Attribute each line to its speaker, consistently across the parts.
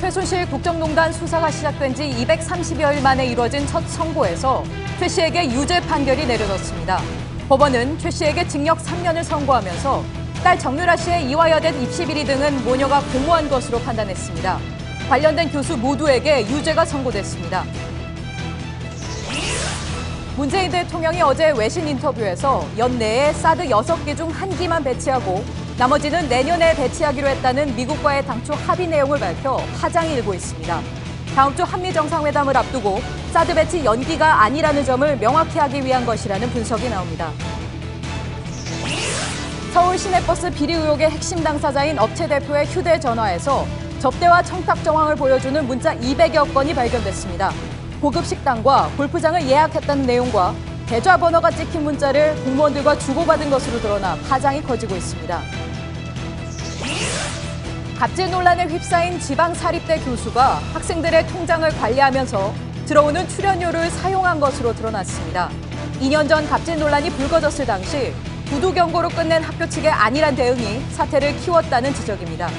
Speaker 1: 최순실 국정농단 수사가 시작된 지 230여일 만에 이뤄진 첫 선고에서 최 씨에게 유죄 판결이 내려졌습니다. 법원은 최 씨에게 징역 3년을 선고하면서 딸 정유라 씨의 이화여대 입시 비리 등은 모녀가 공모한 것으로 판단했습니다. 관련된 교수 모두에게 유죄가 선고됐습니다. 문재인 대통령이 어제 외신 인터뷰에서 연내에 사드 6개 중 1기만 배치하고 나머지는 내년에 배치하기로 했다는 미국과의 당초 합의 내용을 밝혀 파장이 일고 있습니다. 다음 주 한미 정상회담을 앞두고 사드 배치 연기가 아니라는 점을 명확히 하기 위한 것이라는 분석이 나옵니다. 서울 시내버스 비리 의혹의 핵심 당사자인 업체 대표의 휴대전화에서 접대와 청탁 정황을 보여주는 문자 200여 건이 발견됐습니다. 고급 식당과 골프장을 예약했다는 내용과 계좌번호가 찍힌 문자를 공무원들과 주고받은 것으로 드러나 파장이 커지고 있습니다. 갑질 논란에 휩싸인 지방사립대 교수가 학생들의 통장을 관리하면서 들어오는 출연료를 사용한 것으로 드러났습니다. 2년 전 갑질 논란이 불거졌을 당시 구두 경고로 끝낸 학교 측의 안일한 대응이 사태를 키웠다는 지적입니다.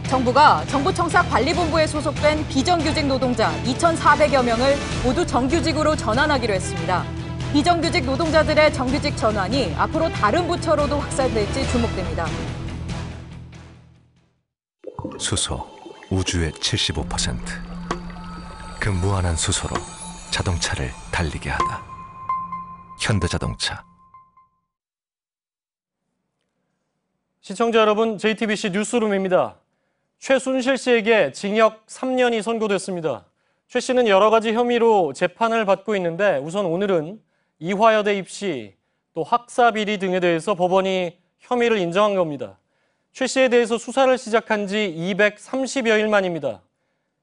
Speaker 1: 정부가 정부청사관리본부에 소속된 비정규직 노동자 2,400여 명을 모두 정규직으로 전환하기로 했습니다. 비정규직 노동자들의 정규직 전환이 앞으로 다른 부처로도 확산될지 주목됩니다.
Speaker 2: 수소, 우주의 75%. 그 무한한 수소로 자동차를 달리게 하다. 현대자동차.
Speaker 3: 시청자 여러분, JTBC 뉴스룸입니다. 최순실 씨에게 징역 3년이 선고됐습니다. 최 씨는 여러 가지 혐의로 재판을 받고 있는데 우선 오늘은 이화여대 입시, 또 학사 비리 등에 대해서 법원이 혐의를 인정한 겁니다. 최 씨에 대해서 수사를 시작한 지 230여일 만입니다.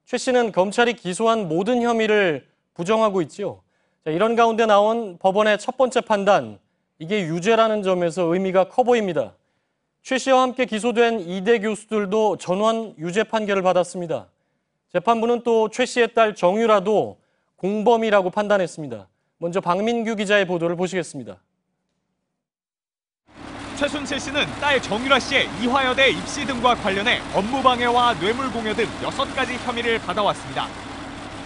Speaker 3: 최 씨는 검찰이 기소한 모든 혐의를 부정하고 있지요. 이런 가운데 나온 법원의 첫 번째 판단, 이게 유죄라는 점에서 의미가 커 보입니다. 최 씨와 함께 기소된 이대 교수들도 전원 유죄 판결을 받았습니다. 재판부는 또 최 씨의 딸 정유라도 공범이라고 판단했습니다. 먼저 박민규 기자의 보도를 보시겠습니다.
Speaker 4: 최순실 씨는 딸 정유라 씨의 이화여대 입시 등과 관련해 업무방해와 뇌물공여 등 6가지 혐의를 받아왔습니다.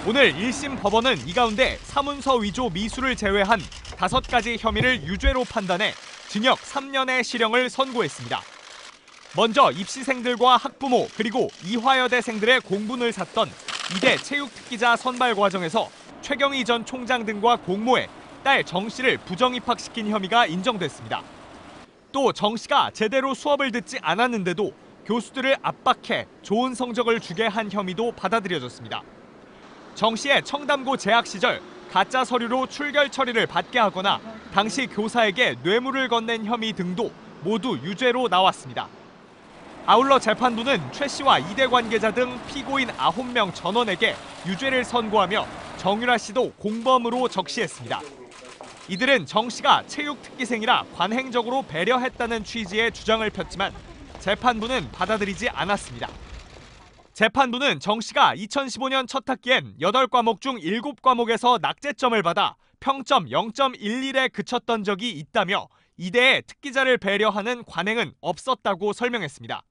Speaker 4: 오늘 1심 법원은 이 가운데 사문서 위조 미수를 제외한 5가지 혐의를 유죄로 판단해 징역 3년의 실형을 선고했습니다. 먼저 입시생들과 학부모 그리고 이화여대생들의 공분을 샀던 이대 체육특기자 선발 과정에서 최경희 전 총장 등과 공모해 딸 정 씨를 부정입학시킨 혐의가 인정됐습니다. 또 정 씨가 제대로 수업을 듣지 않았는데도 교수들을 압박해 좋은 성적을 주게 한 혐의도 받아들여졌습니다. 정 씨의 청담고 재학 시절 가짜 서류로 출결 처리를 받게 하거나 당시 교사에게 뇌물을 건넨 혐의 등도 모두 유죄로 나왔습니다. 아울러 재판부는 최 씨와 이대 관계자 등 피고인 9명 전원에게 유죄를 선고하며 정유라 씨도 공범으로 적시했습니다. 이들은 정 씨가 체육특기생이라 관행적으로 배려했다는 취지의 주장을 폈지만 재판부는 받아들이지 않았습니다. 재판부는 정 씨가 2015년 첫 학기엔 8과목 중 7과목에서 낙제점을 받아 평점 0.11에 그쳤던 적이 있다며 이대의 특기자를 배려하는 관행은 없었다고 설명했습니다.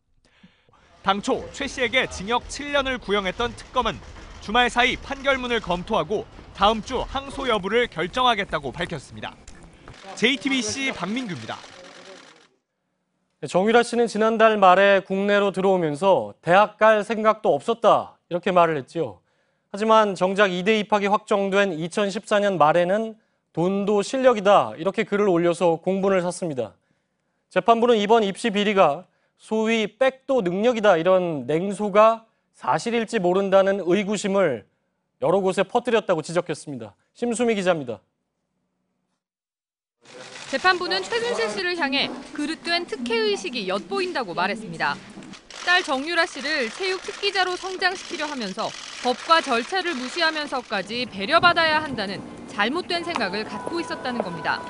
Speaker 4: 당초 최 씨에게 징역 7년을 구형했던 특검은 주말 사이 판결문을 검토하고 다음 주 항소 여부를 결정하겠다고 밝혔습니다. JTBC 박민규입니다.
Speaker 3: 정유라 씨는 지난달 말에 국내로 들어오면서 대학 갈 생각도 없었다 이렇게 말을 했지요. 하지만 정작 이대 입학이 확정된 2014년 말에는 돈도 실력이다 이렇게 글을 올려서 공분을 샀습니다. 재판부는 이번 입시 비리가 소위 백도 능력이다 이런 냉소가 사실일지 모른다는 의구심을 여러 곳에 퍼뜨렸다고 지적했습니다. 심수미 기자입니다.
Speaker 5: 재판부는 최순실 씨를 향해 그릇된 특혜의식이 엿보인다고 말했습니다. 딸 정유라 씨를 체육특기자로 성장시키려 하면서 법과 절차를 무시하면서까지 배려받아야 한다는 잘못된 생각을 갖고 있었다는 겁니다.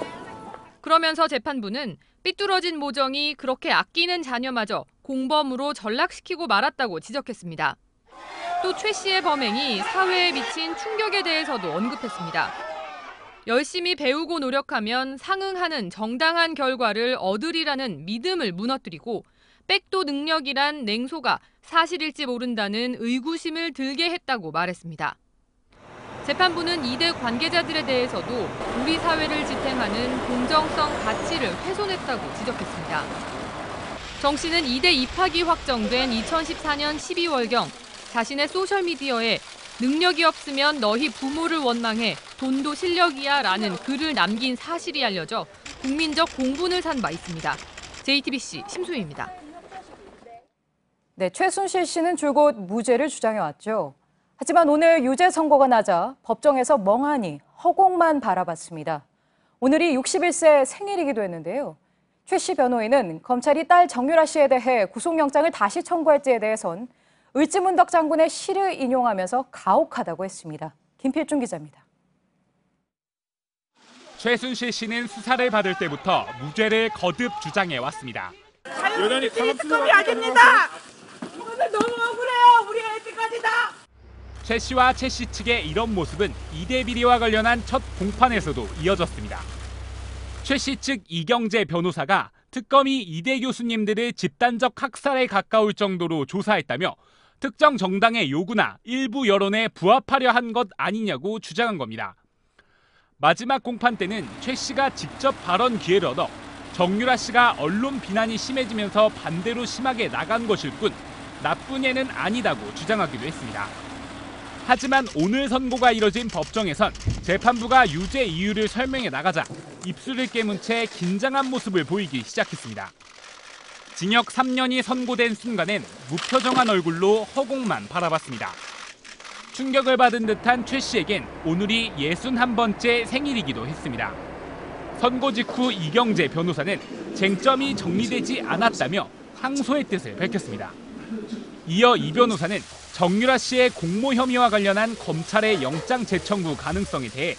Speaker 5: 그러면서 재판부는 삐뚤어진 모정이 그렇게 아끼는 자녀마저 공범으로 전락시키고 말았다고 지적했습니다. 또 최 씨의 범행이 사회에 미친 충격에 대해서도 언급했습니다. 열심히 배우고 노력하면 상응하는 정당한 결과를 얻으리라는 믿음을 무너뜨리고 백도 능력이란 냉소가 사실일지 모른다는 의구심을 들게 했다고 말했습니다. 재판부는 이대 관계자들에 대해서도 우리 사회를 지탱하는 공정성 가치를 훼손했다고 지적했습니다. 정 씨는 이대 입학이 확정된 2014년 12월경 자신의 소셜미디어에 능력이 없으면 너희 부모를 원망해 돈도 실력이야 라는 글을 남긴 사실이 알려져 국민적 공분을 산 바 있습니다. JTBC 심수희입니다.
Speaker 1: 네, 최순실 씨는 줄곧 무죄를 주장해왔죠. 하지만 오늘 유죄 선고가 나자 법정에서 멍하니 허공만 바라봤습니다. 오늘이 61세 생일이기도 했는데요. 최 씨 변호인은 검찰이 딸 정유라 씨에 대해 구속영장을 다시 청구할지에 대해선 을지문덕 장군의 시를 인용하면서 가혹하다고 했습니다. 김필중 기자입니다.
Speaker 6: 최순실 씨는 수사를 받을 때부터 무죄를 거듭 주장해왔습니다.
Speaker 7: 여전히 특검이 아닙니다. 이거는 너무 억울해요. 우리 애들까지 다.
Speaker 6: 최 씨와 최 씨 측의 이런 모습은 이대 비리와 관련한 첫 공판에서도 이어졌습니다. 최 씨 측 이경재 변호사가 특검이 이대 교수님들을 집단적 학살에 가까울 정도로 조사했다며 특정 정당의 요구나 일부 여론에 부합하려 한 것 아니냐고 주장한 겁니다. 마지막 공판 때는 최 씨가 직접 발언 기회를 얻어 정유라 씨가 언론 비난이 심해지면서 반대로 심하게 나간 것일 뿐 나쁜 애는 아니다고 주장하기도 했습니다. 하지만 오늘 선고가 이뤄진 법정에선 재판부가 유죄 이유를 설명해 나가자 입술을 깨문 채 긴장한 모습을 보이기 시작했습니다. 징역 3년이 선고된 순간엔 무표정한 얼굴로 허공만 바라봤습니다. 충격을 받은 듯한 최 씨에겐 오늘이 61번째 생일이기도 했습니다. 선고 직후 이경재 변호사는 쟁점이 정리되지 않았다며 항소의 뜻을 밝혔습니다. 이어 이 변호사는 정유라 씨의 공모 혐의와 관련한 검찰의 영장 재청구 가능성에 대해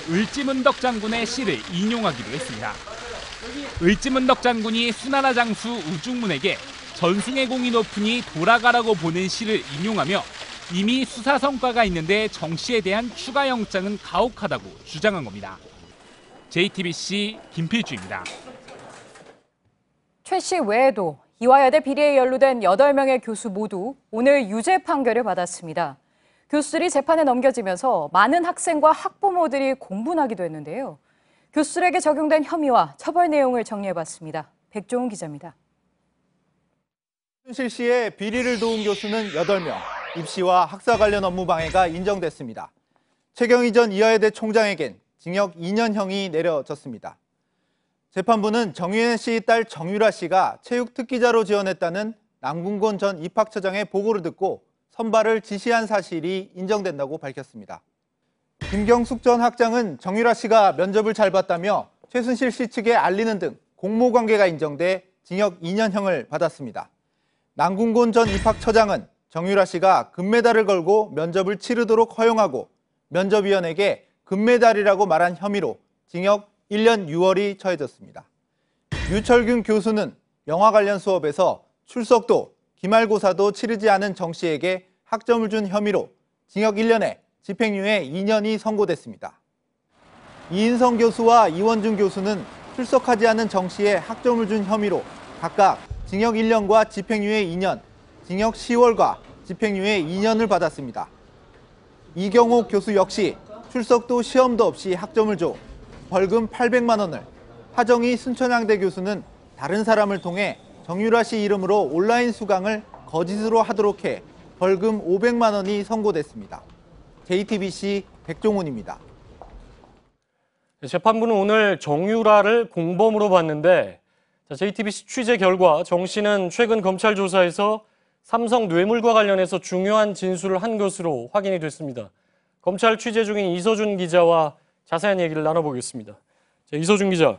Speaker 6: 을지문덕 장군의 시를 인용하기도 했습니다. 을지문덕 장군이 수나라 장수 우중문에게 전승의 공이 높으니 돌아가라고 보낸 시를 인용하며 이미 수사 성과가 있는데 정 씨에 대한 추가 영장은 가혹하다고 주장한 겁니다. JTBC 김필주입니다.
Speaker 1: 최 씨 외에도 이화여대 비리에 연루된 8명의 교수 모두 오늘 유죄 판결을 받았습니다. 교수들이 재판에 넘겨지면서 많은 학생과 학부모들이 공분하기도 했는데요. 교수들에게 적용된 혐의와 처벌 내용을 정리해봤습니다. 백종훈 기자입니다.
Speaker 8: 최순실 씨의 비리를 도운 교수는 8명, 입시와 학사 관련 업무 방해가 인정됐습니다. 최경희 전 이화여대 총장에겐 징역 2년형이 내려졌습니다. 재판부는 정유현 씨 딸 정유라 씨가 체육 특기자로 지원했다는 남궁곤 전 입학처장의 보고를 듣고 선발을 지시한 사실이 인정된다고 밝혔습니다. 김경숙 전 학장은 정유라 씨가 면접을 잘 봤다며 최순실 씨 측에 알리는 등 공모관계가 인정돼 징역 2년형을 받았습니다. 남궁곤 전 입학처장은 정유라 씨가 금메달을 걸고 면접을 치르도록 허용하고 면접위원에게 금메달이라고 말한 혐의로 징역 1년 6월이 처해졌습니다. 유철균 교수는 영화 관련 수업에서 출석도, 기말고사도 치르지 않은 정 씨에게 학점을 준 혐의로 징역 1년에 집행유예 2년이 선고됐습니다. 이인성 교수와 이원준 교수는 출석하지 않은 정 씨에 학점을 준 혐의로 각각 징역 1년과 집행유예 2년, 징역 10월과 집행유예 2년을 받았습니다. 이경옥 교수 역시 출석도 시험도 없이 학점을 줘 벌금 800만 원을, 하정희 순천향대 교수는 다른 사람을 통해 정유라 씨 이름으로 온라인 수강을 거짓으로 하도록 해 벌금 500만 원이 선고됐습니다. JTBC 백종훈입니다.
Speaker 3: 재판부는 오늘 정유라를 공범으로 봤는데 JTBC 취재 결과 정 씨는 최근 검찰 조사에서 삼성 뇌물과 관련해서 중요한 진술을 한 것으로 확인이 됐습니다. 검찰 취재 중인 이서준 기자와 자세한 얘기를 나눠보겠습니다. 자, 이서준 기자,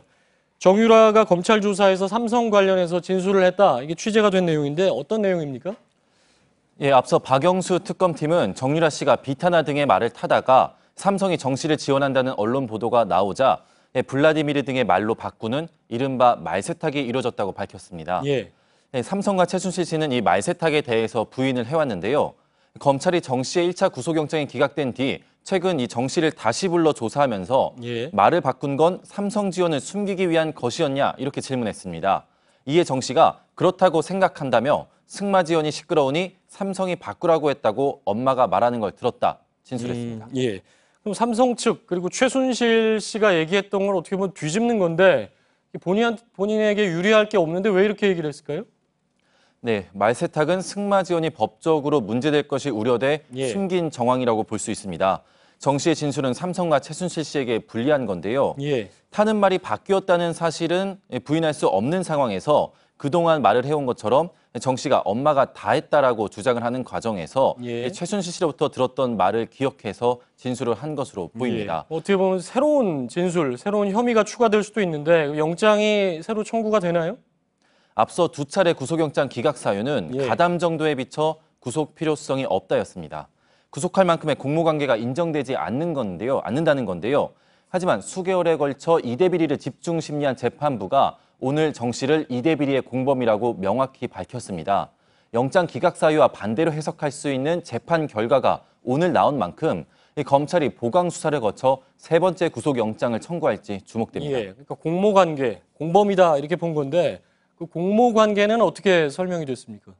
Speaker 3: 정유라가 검찰 조사에서 삼성 관련해서 진술을 했다. 이게 취재가 된 내용인데 어떤 내용입니까?
Speaker 9: 예, 앞서 박영수 특검팀은 정유라 씨가 비타나 등의 말을 타다가 삼성이 정 씨를 지원한다는 언론 보도가 나오자 블라디미르 등의 말로 바꾸는 이른바 말세탁이 이루어졌다고 밝혔습니다.
Speaker 3: 예.
Speaker 9: 삼성과 최순실 씨는 이 말세탁에 대해서 부인을 해왔는데요. 검찰이 정 씨의 1차 구속영장이 기각된 뒤 최근 이 정 씨를 다시 불러 조사하면서 말을 바꾼 건 삼성 지원을 숨기기 위한 것이었냐 이렇게 질문했습니다. 이에 정 씨가 그렇다고 생각한다며 승마 지원이 시끄러우니 삼성이 바꾸라고 했다고 엄마가 말하는 걸 들었다 진술했습니다.
Speaker 3: 예. 그럼 삼성 측 그리고 최순실 씨가 얘기했던 걸 어떻게 보면 뒤집는 건데 본인에게 유리할 게 없는데 왜 이렇게 얘기를 했을까요?
Speaker 9: 네, 말세탁은 승마 지원이 법적으로 문제될 것이 우려돼
Speaker 3: 예.
Speaker 9: 숨긴 정황이라고 볼 수 있습니다. 정 씨의 진술은 삼성과 최순실 씨에게 불리한 건데요.
Speaker 3: 예.
Speaker 9: 타는 말이 바뀌었다는 사실은 부인할 수 없는 상황에서 그동안 말을 해온 것처럼 정 씨가 엄마가 다 했다라고 주장을 하는 과정에서
Speaker 3: 예.
Speaker 9: 최순실 씨로부터 들었던 말을 기억해서 진술을 한 것으로 보입니다.
Speaker 3: 예. 어떻게 보면 새로운 진술, 새로운 혐의가 추가될 수도 있는데 영장이 새로 청구가 되나요?
Speaker 9: 앞서 두 차례 구속영장 기각 사유는
Speaker 3: 예.
Speaker 9: 가담 정도에 비춰 구속 필요성이 없다였습니다. 구속할 만큼의 공모관계가 인정되지 않는다는 건데요. 하지만 수개월에 걸쳐 이대 비리를 집중 심리한 재판부가 오늘 정 씨를 이대 비리의 공범이라고 명확히 밝혔습니다. 영장 기각 사유와 반대로 해석할 수 있는 재판 결과가 오늘 나온 만큼 검찰이 보강 수사를 거쳐 세 번째 구속영장을 청구할지 주목됩니다.
Speaker 3: 예. 그러니까 공모관계, 공범이다 이렇게 본 건데 그 공모관계는 어떻게 설명이 됐습니까?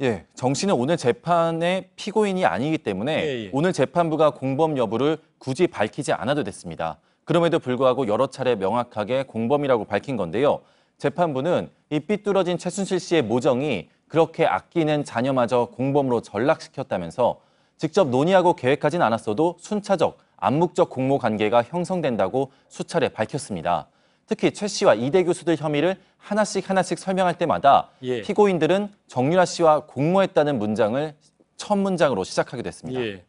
Speaker 9: 예, 정 씨는 오늘 재판의 피고인이 아니기 때문에
Speaker 3: 예.
Speaker 9: 오늘 재판부가 공범 여부를 굳이 밝히지 않아도 됐습니다. 그럼에도 불구하고 여러 차례 명확하게 공범이라고 밝힌 건데요. 재판부는 이 삐뚤어진 최순실 씨의 모정이 그렇게 아끼는 자녀마저 공범으로 전락시켰다면서 직접 논의하고 계획하진 않았어도 순차적, 암묵적 공모 관계가 형성된다고 수차례 밝혔습니다. 특히 최 씨와 이대 교수들 혐의를 하나씩 설명할 때마다
Speaker 3: 예.
Speaker 9: 피고인들은 정유라 씨와 공모했다는 문장을 첫 문장으로 시작하기도 했습니다.
Speaker 3: 예.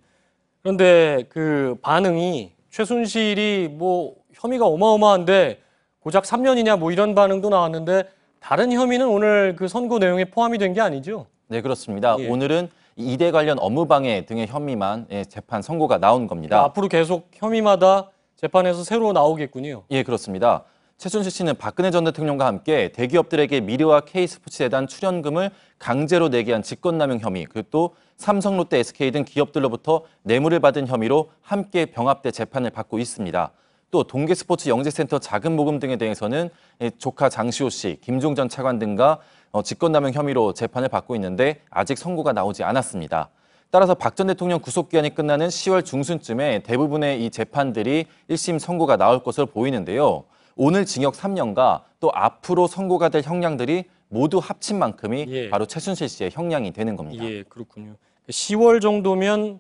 Speaker 3: 그런데 그 반응이 최순실이 뭐 혐의가 어마어마한데 고작 3년이냐 뭐 이런 반응도 나왔는데 다른 혐의는 오늘 그 선고 내용에 포함이 된 게 아니죠?
Speaker 9: 네, 그렇습니다.
Speaker 3: 예.
Speaker 9: 오늘은 이대 관련 업무방해 등의 혐의만 재판 선고가 나온 겁니다.
Speaker 3: 그러니까 앞으로 계속 혐의마다 재판에서 새로 나오겠군요.
Speaker 9: 예, 그렇습니다. 최순실 씨는 박근혜 전 대통령과 함께 대기업들에게 미래와 K스포츠재단 출연금을 강제로 내게 한 직권남용 혐의, 그리고 또 삼성, 롯데, SK 등 기업들로부터 뇌물을 받은 혐의로 함께 병합돼 재판을 받고 있습니다. 또 동계스포츠 영재센터 자금 모금 등에 대해서는 조카 장시호 씨, 김종 전 차관 등과 직권남용 혐의로 재판을 받고 있는데 아직 선고가 나오지 않았습니다. 따라서 박 전 대통령 구속기한이 끝나는 10월 중순쯤에 대부분의 이 재판들이 1심 선고가 나올 것으로 보이는데요. 오늘 징역 3년과 또 앞으로 선고가 될 형량들이 모두 합친 만큼이
Speaker 3: 예.
Speaker 9: 바로 최순실 씨의 형량이 되는 겁니다.
Speaker 3: 예, 그렇군요. 10월 정도면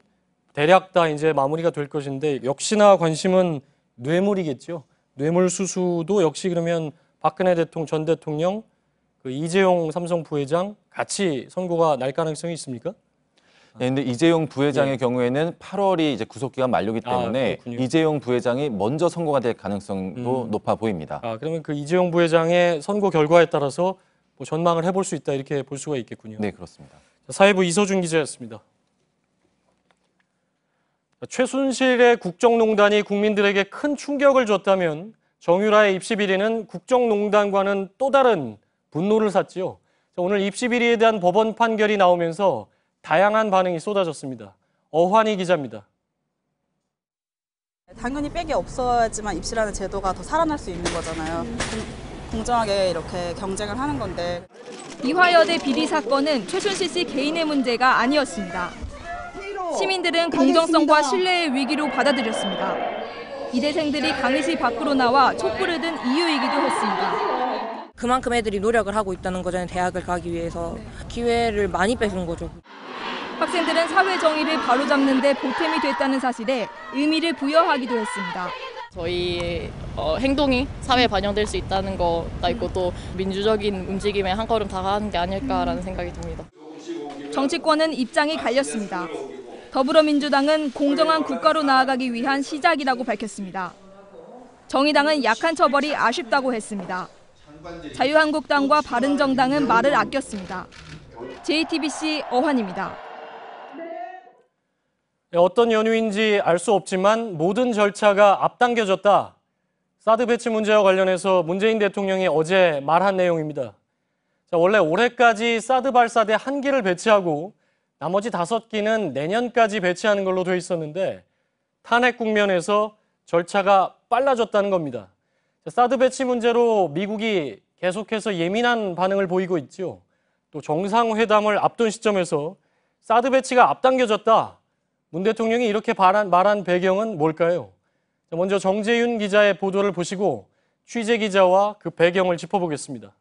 Speaker 3: 대략 다 이제 마무리가 될 것인데 역시나 관심은 뇌물이겠죠. 뇌물 수수도 역시 그러면 박근혜 전 대통령, 그 이재용 삼성 부회장 같이 선고가 날 가능성이 있습니까?
Speaker 9: 네, 근데 이재용 부회장의 경우에는 8월이 이제 구속기간 만료기 때문에
Speaker 3: 그렇군요.
Speaker 9: 이재용 부회장이 먼저 선고가 될 가능성도 높아 보입니다.
Speaker 3: 그러면 그 이재용 부회장의 선고 결과에 따라서 뭐 전망을 해볼 수 있다 이렇게 볼 수가 있겠군요.
Speaker 9: 네, 그렇습니다.
Speaker 3: 사회부 이서준 기자였습니다. 최순실의 국정농단이 국민들에게 큰 충격을 줬다면 정유라의 입시 비리는 국정농단과는 또 다른 분노를 샀지요. 오늘 입시 비리에 대한 법원 판결이 나오면서 다양한 반응이 쏟아졌습니다. 어환희 기자입니다.
Speaker 10: 당연히 백이 없어야지만 입시라는 제도가 더 살아날 수 있는 거잖아요. 공정하게 이렇게 경쟁을 하는 건데.
Speaker 5: 이화여대 비리 사건은 최순실 씨 개인의 문제가 아니었습니다. 시민들은 공정성과 신뢰의 위기로 받아들였습니다. 이대생들이 강의실 밖으로 나와 촛불을 든 이유이기도 했습니다.
Speaker 11: 그만큼 애들이 노력을 하고 있다는 거잖아요. 대학을 가기 위해서. 기회를 많이 뺏은 거죠.
Speaker 5: 학생들은 사회 정의를 바로잡는 데 보탬이 됐다는 사실에 의미를 부여하기도 했습니다.
Speaker 12: 저희 행동이 사회에 반영될 수 있다는 것도 있고 또 민주적인 움직임에 한 걸음 다가가는 게 아닐까라는 생각이 듭니다.
Speaker 5: 정치권은 입장이 갈렸습니다. 더불어민주당은 공정한 국가로 나아가기 위한 시작이라고 밝혔습니다. 정의당은 약한 처벌이 아쉽다고 했습니다. 자유한국당과 바른정당은 말을 아꼈습니다. JTBC 어환입니다.
Speaker 3: 어떤 연유인지 알 수 없지만 모든 절차가 앞당겨졌다. 사드 배치 문제와 관련해서 문재인 대통령이 어제 말한 내용입니다. 원래 올해까지 사드 발사대 1기를 배치하고 나머지 5기는 내년까지 배치하는 걸로 돼 있었는데 탄핵 국면에서 절차가 빨라졌다는 겁니다. 사드 배치 문제로 미국이 계속해서 예민한 반응을 보이고 있죠. 또 정상회담을 앞둔 시점에서 사드 배치가 앞당겨졌다. 문 대통령이 이렇게 말한 배경은 뭘까요? 먼저 정재윤 기자의 보도를 보시고 취재 기자와 그 배경을 짚어보겠습니다.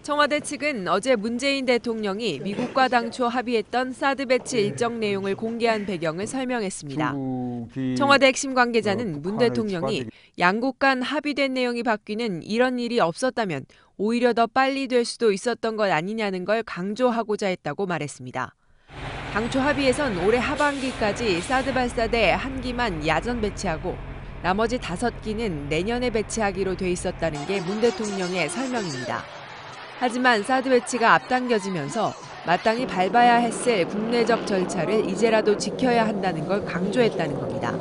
Speaker 13: 청와대 측은 어제 문재인 대통령이 미국과 당초 합의했던 사드 배치 일정 내용을 공개한 배경을 설명했습니다. 청와대 핵심 관계자는 문 대통령이 양국 간 합의된 내용이 바뀌는 이런 일이 없었다면 오히려 더 빨리 될 수도 있었던 것 아니냐는 걸 강조하고자 했다고 말했습니다. 당초 합의에선 올해 하반기까지 사드 발사대 1기만 야전 배치하고 나머지 5기는 내년에 배치하기로 돼 있었다는 게 문 대통령의 설명입니다. 하지만 사드 배치가 앞당겨지면서 마땅히 밟아야 했을 국내적 절차를 이제라도 지켜야 한다는 걸 강조했다는 겁니다.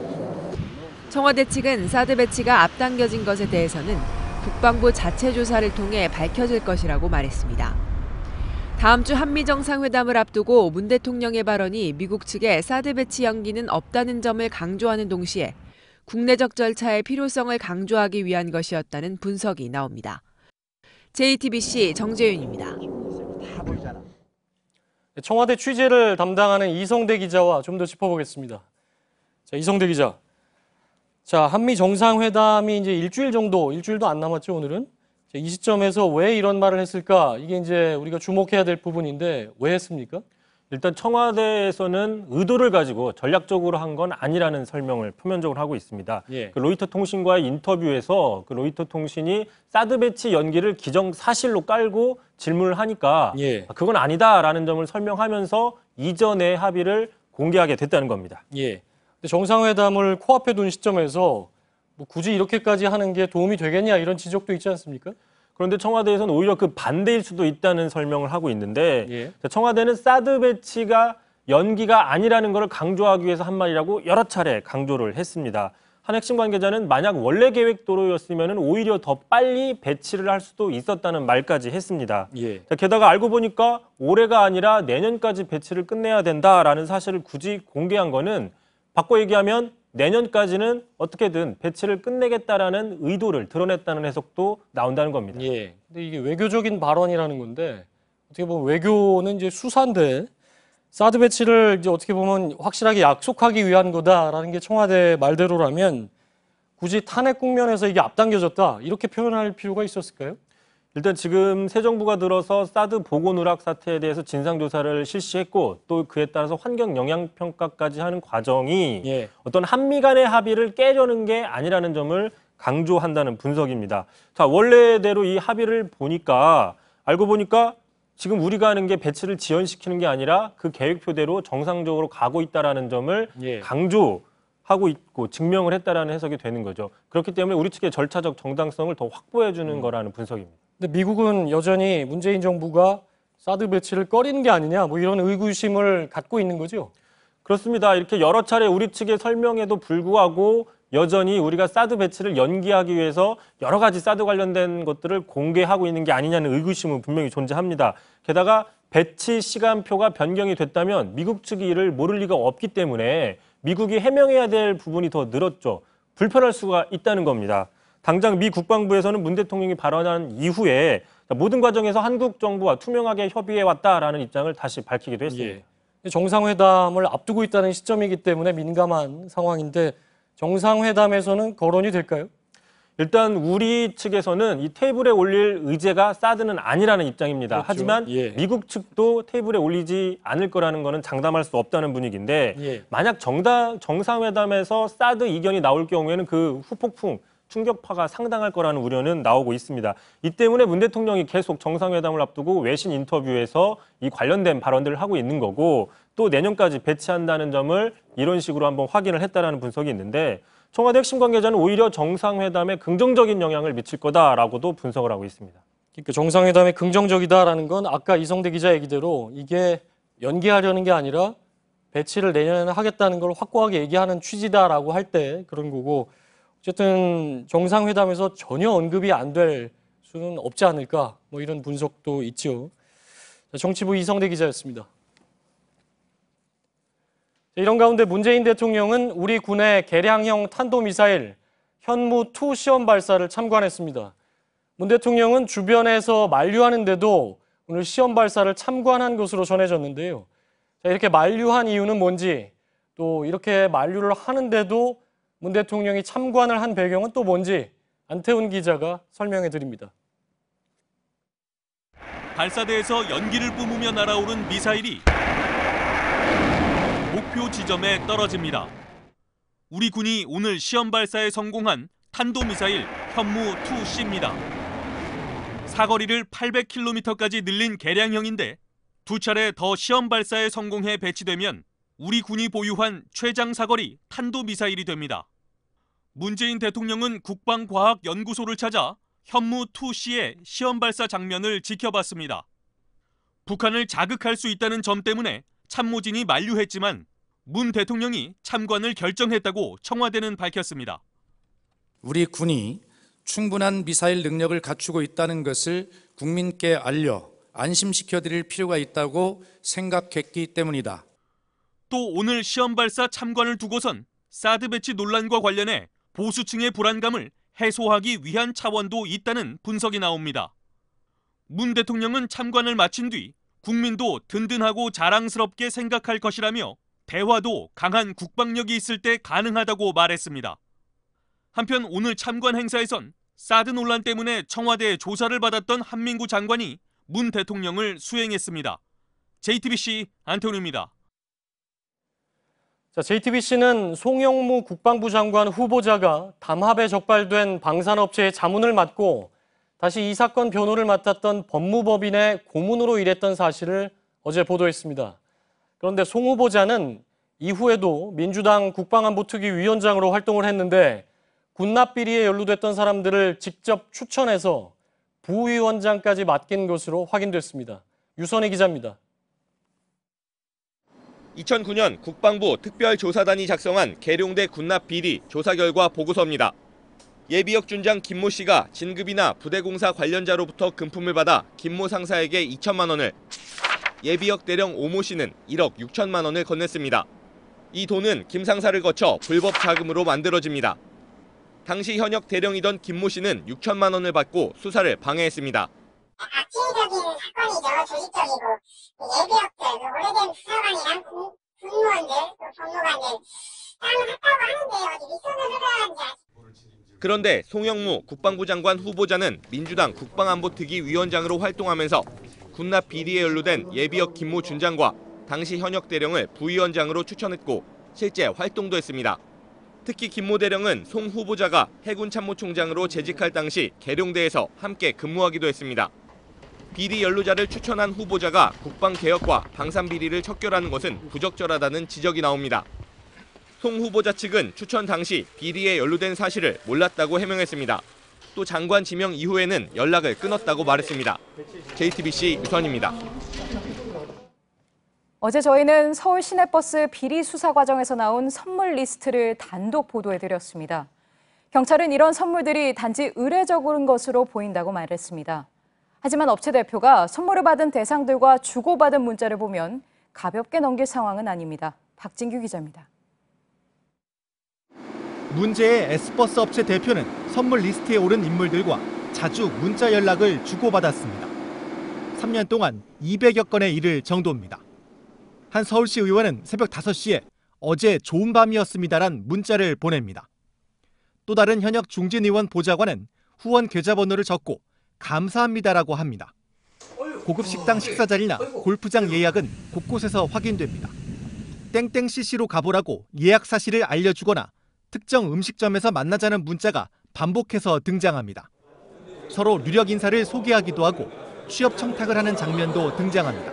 Speaker 13: 청와대 측은 사드 배치가 앞당겨진 것에 대해서는 국방부 자체 조사를 통해 밝혀질 것이라고 말했습니다. 다음 주 한미 정상회담을 앞두고 문 대통령의 발언이 미국 측의 사드 배치 연기는 없다는 점을 강조하는 동시에 국내적 절차의 필요성을 강조하기 위한 것이었다는 분석이 나옵니다. JTBC 정재윤입니다.
Speaker 3: 청와대 취재를 담당하는 이성대 기자와 좀 더 짚어보겠습니다. 자, 이성대 기자. 자, 한미 정상회담이 이제 일주일도 안 남았죠, 오늘은? 자, 이 시점에서 왜 이런 말을 했을까? 이게 이제 우리가 주목해야 될 부분인데 왜 했습니까?
Speaker 14: 일단 청와대에서는 의도를 가지고 전략적으로 한 건 아니라는 설명을 표면적으로 하고 있습니다.
Speaker 3: 예.
Speaker 14: 그 로이터 통신과의 인터뷰에서 그 로이터 통신이 사드 배치 연기를 기정사실로 깔고 질문을 하니까
Speaker 3: 예.
Speaker 14: 그건 아니다라는 점을 설명하면서 이전의 합의를 공개하게 됐다는 겁니다.
Speaker 3: 예. 근데 정상회담을 코앞에 둔 시점에서 뭐 굳이 이렇게까지 하는 게 도움이 되겠냐 이런 지적도 있지 않습니까?
Speaker 14: 그런데 청와대에서는 오히려 그 반대일 수도 있다는 설명을 하고 있는데
Speaker 3: 예.
Speaker 14: 청와대는 사드 배치가 연기가 아니라는 것을 강조하기 위해서 한 말이라고 여러 차례 강조를 했습니다. 한 핵심 관계자는 만약 원래 계획도로였으면 오히려 더 빨리 배치를 할 수도 있었다는 말까지 했습니다.
Speaker 3: 예.
Speaker 14: 게다가 알고 보니까 올해가 아니라 내년까지 배치를 끝내야 된다라는 사실을 굳이 공개한 거는 바꿔 얘기하면 내년까지는 어떻게든 배치를 끝내겠다라는 의도를 드러냈다는 해석도 나온다는 겁니다.
Speaker 3: 예. 근데 이게 외교적인 발언이라는 건데 어떻게 보면 외교는 이제 수사인데 사드 배치를 이제 어떻게 보면 확실하게 약속하기 위한 거다라는 게 청와대 말대로라면 굳이 탄핵 국면에서 이게 앞당겨졌다 이렇게 표현할 필요가 있었을까요?
Speaker 14: 일단 지금 새 정부가 들어서 사드 보고 누락 사태에 대해서 진상조사를 실시했고 또 그에 따라서 환경 영향 평가까지 하는 과정이
Speaker 3: 예.
Speaker 14: 어떤 한미 간의 합의를 깨려는 게 아니라는 점을 강조한다는 분석입니다. 자, 원래대로 이 합의를 보니까 알고 보니까 지금 우리가 하는 게 배치를 지연시키는 게 아니라 그 계획표대로 정상적으로 가고 있다라는 점을
Speaker 3: 예.
Speaker 14: 강조하고 있고 증명을 했다라는 해석이 되는 거죠. 그렇기 때문에 우리 측의 절차적 정당성을 더 확보해 주는 거라는 분석입니다.
Speaker 3: 근데 미국은 여전히 문재인 정부가 사드 배치를 꺼리는 게 아니냐 뭐 이런 의구심을 갖고 있는 거죠?
Speaker 14: 그렇습니다. 이렇게 여러 차례 우리 측의 설명에도 불구하고 여전히 우리가 사드 배치를 연기하기 위해서 여러 가지 사드 관련된 것들을 공개하고 있는 게 아니냐는 의구심은 분명히 존재합니다. 게다가 배치 시간표가 변경이 됐다면 미국 측이 이를 모를 리가 없기 때문에 미국이 해명해야 될 부분이 더 늘었죠. 불편할 수가 있다는 겁니다. 당장 미 국방부에서는 문 대통령이 발언한 이후에 모든 과정에서 한국 정부와 투명하게 협의해왔다라는 입장을 다시 밝히기도 했습니다.
Speaker 3: 예. 정상회담을 앞두고 있다는 시점이기 때문에 민감한 상황인데 정상회담에서는 거론이 될까요?
Speaker 14: 일단 우리 측에서는 이 테이블에 올릴 의제가 사드는 아니라는 입장입니다.
Speaker 3: 그렇죠.
Speaker 14: 하지만
Speaker 3: 예.
Speaker 14: 미국 측도 테이블에 올리지 않을 거라는 거는 장담할 수 없다는 분위기인데
Speaker 3: 예.
Speaker 14: 만약 정상회담에서 사드 이견이 나올 경우에는 그 후폭풍, 충격파가 상당할 거라는 우려는 나오고 있습니다. 이 때문에 문 대통령이 계속 정상회담을 앞두고 외신 인터뷰에서 이 관련된 발언들을 하고 있는 거고 또 내년까지 배치한다는 점을 이런 식으로 한번 확인을 했다라는 분석이 있는데 청와대 핵심 관계자는 오히려 정상회담에 긍정적인 영향을 미칠 거다라고도 분석을 하고 있습니다.
Speaker 3: 그러니까 정상회담에 긍정적이다라는 건 아까 이성대 기자 얘기대로 이게 연기하려는 게 아니라 배치를 내년에 하겠다는 걸 확고하게 얘기하는 취지다라고 할 때 그런 거고 어쨌든 정상회담에서 전혀 언급이 안 될 수는 없지 않을까 뭐 이런 분석도 있죠. 정치부 이성대 기자였습니다. 이런 가운데 문재인 대통령은 우리 군의 개량형 탄도미사일 현무2 시험 발사를 참관했습니다. 문 대통령은 주변에서 만류하는데도 오늘 시험 발사를 참관한 것으로 전해졌는데요. 자, 이렇게 만류한 이유는 뭔지, 또 이렇게 만류를 하는데도 문 대통령이 참관을 한 배경은 또 뭔지 안태훈 기자가 설명해 드립니다.
Speaker 15: 발사대에서 연기를 뿜으며 날아오른 미사일이 목표 지점에 떨어집니다. 우리 군이 오늘 시험 발사에 성공한 탄도미사일 현무-2C입니다. 사거리를 800km까지 늘린 개량형인데 두 차례 더 시험 발사에 성공해 배치되면 우리 군이 보유한 최장 사거리 탄도미사일이 됩니다. 문재인 대통령은 국방과학연구소를 찾아 현무-2C의 시험 발사 장면을 지켜봤습니다. 북한을 자극할 수 있다는 점 때문에 참모진이 만류했지만 문 대통령이 참관을 결정했다고 청와대는 밝혔습니다.
Speaker 16: 우리 군이 충분한 미사일 능력을 갖추고 있다는 것을 국민께 알려 안심시켜드릴 필요가 있다고 생각했기 때문이다.
Speaker 15: 또 오늘 시험 발사 참관을 두고선 사드 배치 논란과 관련해 보수층의 불안감을 해소하기 위한 차원도 있다는 분석이 나옵니다. 문 대통령은 참관을 마친 뒤 국민도 든든하고 자랑스럽게 생각할 것이라며 대화도 강한 국방력이 있을 때 가능하다고 말했습니다. 한편 오늘 참관 행사에선 사드 논란 때문에 청와대에 조사를 받았던 한민구 장관이 문 대통령을 수행했습니다. JTBC 안태훈입니다.
Speaker 3: 자, JTBC는 송영무 국방부 장관 후보자가 담합에 적발된 방산업체의 자문을 맡고 다시 이 사건 변호를 맡았던 법무법인의 고문으로 일했던 사실을 어제 보도했습니다. 그런데 송 후보자는 이후에도 민주당 국방안보특위 위원장으로 활동을 했는데 군납 비리에 연루됐던 사람들을 직접 추천해서 부위원장까지 맡긴 것으로 확인됐습니다. 유선희 기자입니다.
Speaker 17: 2009년 국방부 특별조사단이 작성한 계룡대 군납 비리 조사 결과 보고서입니다. 예비역 준장 김모 씨가 진급이나 부대공사 관련자로부터 금품을 받아 김모 상사에게 2천만 원을, 예비역 대령 오모 씨는 1억 6천만 원을 건넸습니다. 이 돈은 김 상사를 거쳐 불법 자금으로 만들어집니다. 당시 현역 대령이던 김모 씨는 6천만 원을 받고 수사를 방해했습니다.
Speaker 18: 악질적인 사건이죠. 조직적이고 예비역들, 오래된 수사관이랑 군무원들, 또 법무관들 땅을 했다고 하는데 어디 윗손을 흘러야지.
Speaker 17: 그런데 송영무 국방부 장관 후보자는 민주당 국방안보특위 위원장으로 활동하면서 군납 비리에 연루된 예비역 김모 준장과 당시 현역 대령을 부위원장으로 추천했고 실제 활동도 했습니다. 특히 김모 대령은 송 후보자가 해군 참모총장으로 재직할 당시 계룡대에서 함께 근무하기도 했습니다. 비리 연루자를 추천한 후보자가 국방개혁과 방산비리를 척결하는 것은 부적절하다는 지적이 나옵니다. 송 후보자 측은 추천 당시 비리에 연루된 사실을 몰랐다고 해명했습니다. 또 장관 지명 이후에는 연락을 끊었다고 말했습니다. JTBC 유선입니다.
Speaker 1: 어제 저희는 서울 시내버스 비리 수사 과정에서 나온 선물 리스트를 단독 보도해드렸습니다. 경찰은 이런 선물들이 단지 의례적인 것으로 보인다고 말했습니다. 하지만 업체 대표가 선물을 받은 대상들과 주고받은 문자를 보면 가볍게 넘길 상황은 아닙니다. 박진규 기자입니다.
Speaker 19: 문제의 S버스 업체 대표는 선물 리스트에 오른 인물들과 자주 문자 연락을 주고받았습니다. 3년 동안 200여 건의 일을 정도입니다. 한 서울시 의원은 새벽 5시에 어제 좋은 밤이었습니다란 문자를 보냅니다. 또 다른 현역 중진 의원 보좌관은 후원 계좌번호를 적고 감사합니다라고 합니다. 고급 식당 식사 자리나 골프장 예약은 곳곳에서 확인됩니다. 땡땡 CC로 가보라고 예약 사실을 알려주거나 특정 음식점에서 만나자는 문자가 반복해서 등장합니다. 서로 누력 인사를 소개하기도 하고 취업 청탁을 하는 장면도 등장합니다.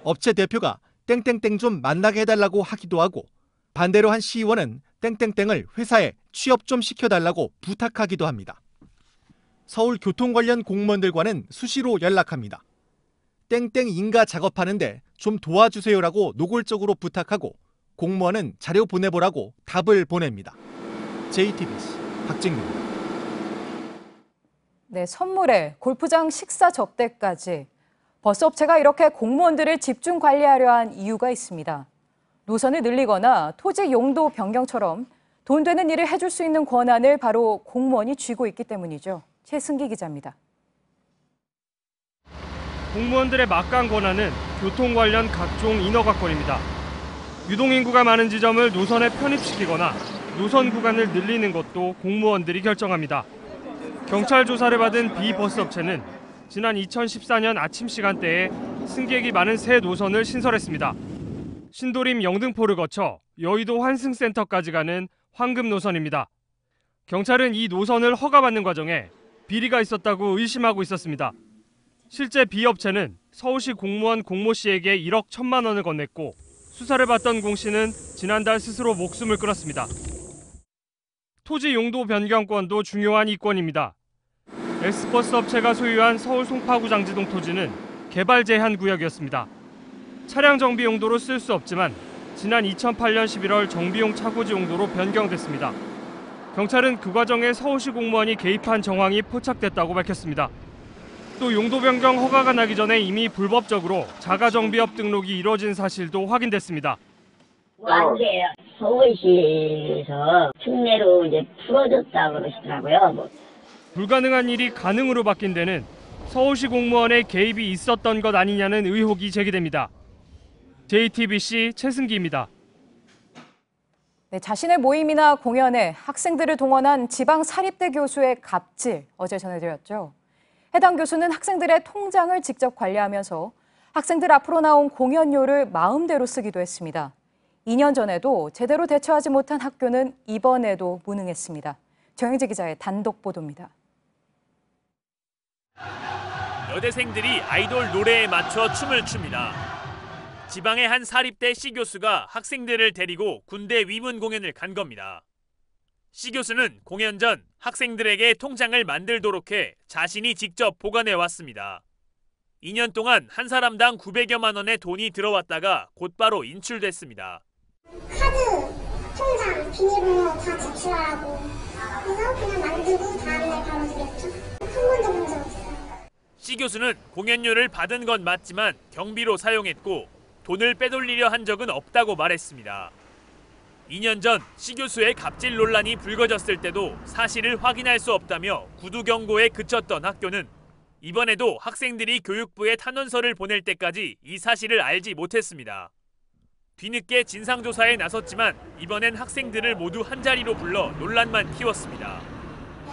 Speaker 19: 업체 대표가 땡땡땡 좀 만나게 해달라고 하기도 하고 반대로 한 시의원은 땡땡땡을 회사에 취업 좀 시켜달라고 부탁하기도 합니다. 서울 교통 관련 공무원들과는 수시로 연락합니다. 땡땡 인가 작업하는데 좀 도와주세요라고 노골적으로 부탁하고 공무원은 자료 보내보라고 답을 보냅니다. JTBC 박진규입니다.
Speaker 1: 네, 선물에 골프장 식사 접대까지 버스업체가 이렇게 공무원들을 집중 관리하려 한 이유가 있습니다. 노선을 늘리거나 토지 용도 변경처럼 돈 되는 일을 해줄 수 있는 권한을 바로 공무원이 쥐고 있기 때문이죠. 최승기 기자입니다.
Speaker 20: 공무원들의 막강 권한은 교통 관련 각종 인허가권입니다. 유동인구가 많은 지점을 노선에 편입시키거나 노선 구간을 늘리는 것도 공무원들이 결정합니다. 경찰 조사를 받은 B버스 업체는 지난 2014년 아침 시간대에 승객이 많은 새 노선을 신설했습니다. 신도림 영등포를 거쳐 여의도 환승센터까지 가는 황금 노선입니다. 경찰은 이 노선을 허가받는 과정에 비리가 있었다고 의심하고 있었습니다. 실제 B업체는 서울시 공무원 공모 씨에게 1억 1천만 원을 건넸고 수사를 받던 공 씨는 지난달 스스로 목숨을 끊었습니다. 토지 용도 변경권도 중요한 이권입니다. S버스 업체가 소유한 서울 송파구 장지동 토지는 개발 제한 구역이었습니다. 차량 정비 용도로 쓸 수 없지만 지난 2008년 11월 정비용 차고지 용도로 변경됐습니다. 경찰은 그 과정에 서울시 공무원이 개입한 정황이 포착됐다고 밝혔습니다. 또 용도 변경 허가가 나기 전에 이미 불법적으로 자가정비업 등록이 이뤄진 사실도 확인됐습니다.
Speaker 21: 이게 서울시에서 특례로 이제 풀어줬다 그러시더라고요.
Speaker 20: 불가능한 일이 가능으로 바뀐 데는 서울시 공무원의 개입이 있었던 것 아니냐는 의혹이 제기됩니다. JTBC 최승기입니다.
Speaker 1: 네, 자신의 모임이나 공연에 학생들을 동원한 지방 사립대 교수의 갑질 어제 전해드렸죠. 해당 교수는 학생들의 통장을 직접 관리하면서 학생들 앞으로 나온 공연료를 마음대로 쓰기도 했습니다. 2년 전에도 제대로 대처하지 못한 학교는 이번에도 무능했습니다. 정영재 기자의 단독 보도입니다.
Speaker 22: 여대생들이 아이돌 노래에 맞춰 춤을 춥니다. 지방의 한 사립대 C 교수가 학생들을 데리고 군대 위문 공연을 간 겁니다. C 교수는 공연 전 학생들에게 통장을 만들도록 해 자신이 직접 보관해 왔습니다. 2년 동안 한 사람당 900여만 원의 돈이 들어왔다가 곧바로 인출됐습니다.
Speaker 18: 카드, 통장, 비밀번호 다 제출하라고 그래서 그냥 만들고 다음날 바로 드렸죠. 한 번도 본 적 없어요.
Speaker 22: C 교수는 공연료를 받은 건 맞지만 경비로 사용했고 돈을 빼돌리려 한 적은 없다고 말했습니다. 2년 전 C 교수의 갑질 논란이 불거졌을 때도 사실을 확인할 수 없다며 구두 경고에 그쳤던 학교는 이번에도 학생들이 교육부에 탄원서를 보낼 때까지 이 사실을 알지 못했습니다. 뒤늦게 진상조사에 나섰지만 이번엔 학생들을 모두 한자리로 불러 논란만 키웠습니다.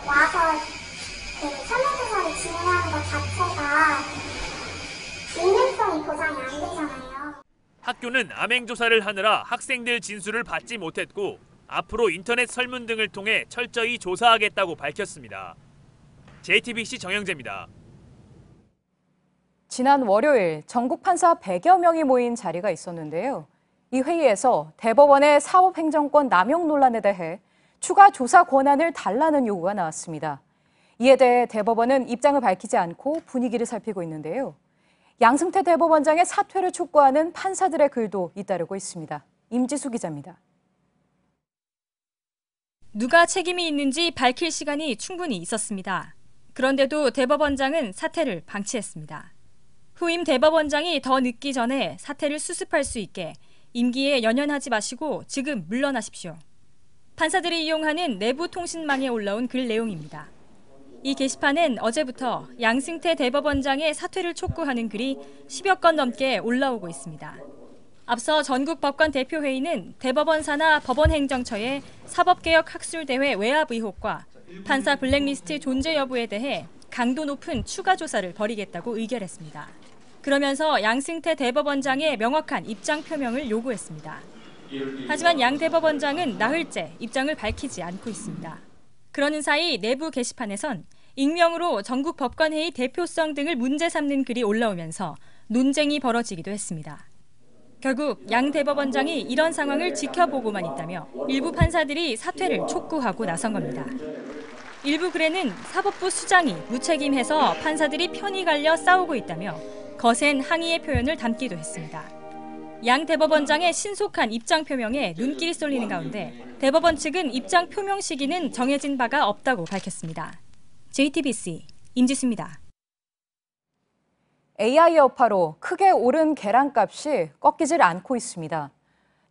Speaker 18: 와서 설문조사를 진행하는 것 자체가 진정성이 보장이 안 되잖아요.
Speaker 22: 학교는 암행조사를 하느라 학생들 진술을 받지 못했고 앞으로 인터넷 설문 등을 통해 철저히 조사하겠다고 밝혔습니다. JTBC 정영재입니다.
Speaker 1: 지난 월요일 전국 판사 100여 명이 모인 자리가 있었는데요. 이 회의에서 대법원의 사법행정권 남용 논란에 대해 추가 조사 권한을 달라는 요구가 나왔습니다. 이에 대해 대법원은 입장을 밝히지 않고 분위기를 살피고 있는데요. 양승태 대법원장의 사퇴를 촉구하는 판사들의 글도 잇따르고 있습니다. 임지수 기자입니다.
Speaker 23: 누가 책임이 있는지 밝힐 시간이 충분히 있었습니다. 그런데도 대법원장은 사퇴를 방치했습니다. 후임 대법원장이 더 늦기 전에 사퇴를 수습할 수 있게 임기에 연연하지 마시고 지금 물러나십시오. 판사들이 이용하는 내부 통신망에 올라온 글 내용입니다. 이 게시판엔 어제부터 양승태 대법원장의 사퇴를 촉구하는 글이 10여 건 넘게 올라오고 있습니다. 앞서 전국법관대표회의는 대법원 산하 법원행정처의 사법개혁 학술대회 외압 의혹과 판사 블랙리스트 존재 여부에 대해 강도 높은 추가 조사를 벌이겠다고 의결했습니다. 그러면서 양승태 대법원장의 명확한 입장 표명을 요구했습니다. 하지만 양 대법원장은 나흘째 입장을 밝히지 않고 있습니다. 그러는 사이 내부 게시판에선 익명으로 전국법관회의 대표성 등을 문제 삼는 글이 올라오면서 논쟁이 벌어지기도 했습니다. 결국 양 대법원장이 이런 상황을 지켜보고만 있다며 일부 판사들이 사퇴를 촉구하고 나선 겁니다. 일부 글에는 사법부 수장이 무책임해서 판사들이 편이 갈려 싸우고 있다며 거센 항의의 표현을 담기도 했습니다. 양 대법원장의 신속한 입장 표명에 눈길이 쏠리는 가운데 대법원 측은 입장 표명 시기는 정해진 바가 없다고 밝혔습니다. JTBC 임지수입니다.
Speaker 1: AI 여파로 크게 오른 계란값이 꺾이질 않고 있습니다.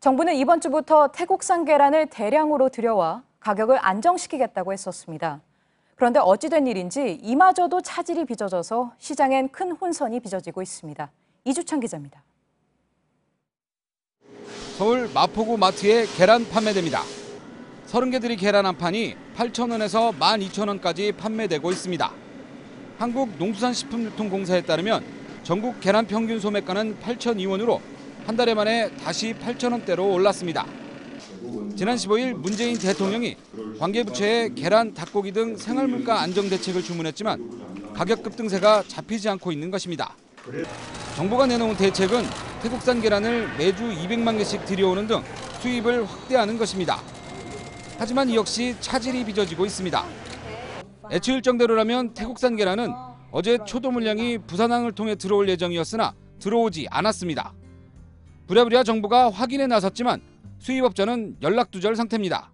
Speaker 1: 정부는 이번 주부터 태국산 계란을 대량으로 들여와 가격을 안정시키겠다고 했었습니다. 그런데 어찌된 일인지 이마저도 차질이 빚어져서 시장엔 큰 혼선이 빚어지고 있습니다. 이주찬 기자입니다.
Speaker 2: 서울 마포구 마트에 계란 판매됩니다. 30개들이 계란 한 판이 8,000원에서 12,000원까지 판매되고 있습니다. 한국농수산식품유통공사에 따르면 전국 계란 평균 소매가는 8,002원으로 한 달에 만에 다시 8,000원대로 올랐습니다. 지난 15일 문재인 대통령이 관계부처에 계란, 닭고기 등 생활물가 안정 대책을 주문했지만 가격 급등세가 잡히지 않고 있는 것입니다. 정부가 내놓은 대책은 태국산 계란을 매주 200만 개씩 들여오는 등 수입을 확대하는 것입니다. 하지만 이 역시 차질이 빚어지고 있습니다. 애초 일정대로라면 태국산 계란은 어제 초도 물량이 부산항을 통해 들어올 예정이었으나 들어오지 않았습니다. 부랴부랴 정부가 확인에 나섰지만 수입업자는 연락두절 상태입니다.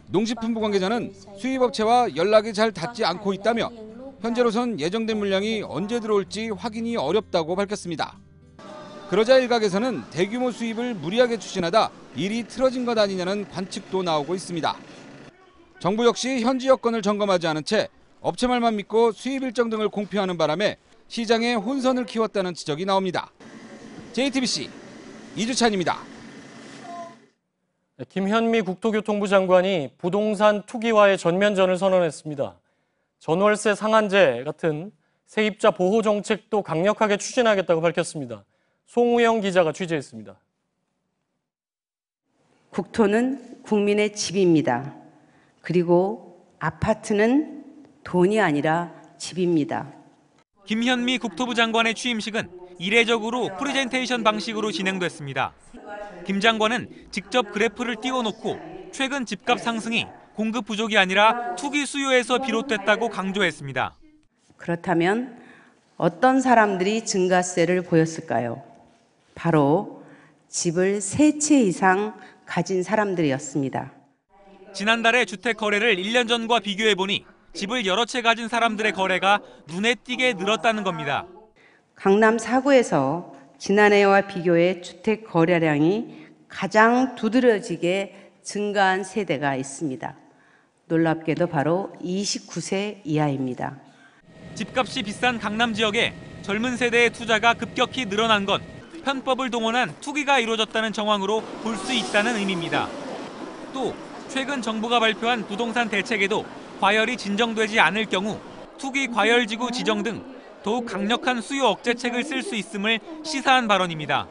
Speaker 2: 농식품부 관계자는 수입업체와 연락이 잘 닿지 않고 있다며 현재로선 예정된 물량이 언제 들어올지 확인이 어렵다고 밝혔습니다. 그러자 일각에서는 대규모 수입을 무리하게 추진하다 일이 틀어진 것 아니냐는 관측도 나오고 있습니다. 정부 역시 현지 여건을 점검하지 않은 채 업체 말만 믿고 수입 일정 등을 공표하는 바람에 시장에 혼선을 키웠다는 지적이 나옵니다. JTBC 이주찬입니다.
Speaker 3: 김현미 국토교통부 장관이 부동산 투기와의 전면전을 선언했습니다. 전월세 상한제 같은 세입자 보호 정책도 강력하게 추진하겠다고 밝혔습니다. 송우영 기자가 취재했습니다.
Speaker 4: 국토는 국민의 집입니다. 그리고 아파트는 돈이 아니라 집입니다.
Speaker 7: 김현미 국토부 장관의 취임식은 이례적으로 프레젠테이션 방식으로 진행됐습니다. 김 장관은 직접 그래프를 띄워놓고 최근 집값 상승이 공급 부족이 아니라 투기 수요에서 비롯됐다고 강조했습니다.
Speaker 4: 그렇다면 어떤 사람들이 증가세를 보였을까요? 바로 집을 3채 이상 가진 사람들이었습니다.
Speaker 7: 지난달의 주택 거래를 1년 전과 비교해보니 집을 여러 채 가진 사람들의 거래가 눈에 띄게 늘었다는 겁니다.
Speaker 4: 강남 4구에서 지난해와 비교해 주택 거래량이 가장 두드러지게 증가한 세대가 있습니다. 놀랍게도 바로 29세 이하입니다.
Speaker 7: 집값이 비싼 강남 지역에 젊은 세대의 투자가 급격히 늘어난 건 편법을 동원한 투기가 이루어졌다는 정황으로 볼 수 있다는 의미입니다. 또 최근 정부가 발표한 부동산 대책에도 과열이 진정되지 않을 경우 투기 과열지구 지정 등 더욱 강력한 수요 억제책을 쓸 수 있음을 시사한 발언입니다.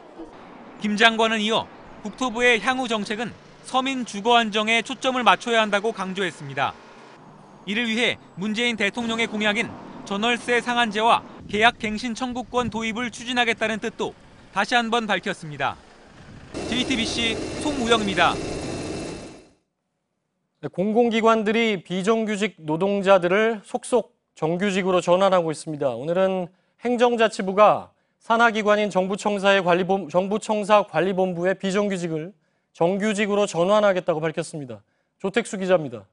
Speaker 7: 김 장관은 이어 국토부의 향후 정책은 서민 주거 안정에 초점을 맞춰야 한다고 강조했습니다. 이를 위해 문재인 대통령의 공약인 전월세 상한제와 계약 갱신 청구권 도입을 추진하겠다는 뜻도 다시 한번 밝혔습니다. JTBC 송우영입니다.
Speaker 3: 공공기관들이 비정규직 노동자들을 속속 정규직으로 전환하고 있습니다. 오늘은 행정자치부가 산하기관인 정부청사 관리본부의 비정규직을 정규직으로 전환하겠다고 밝혔습니다. 조택수 기자입니다.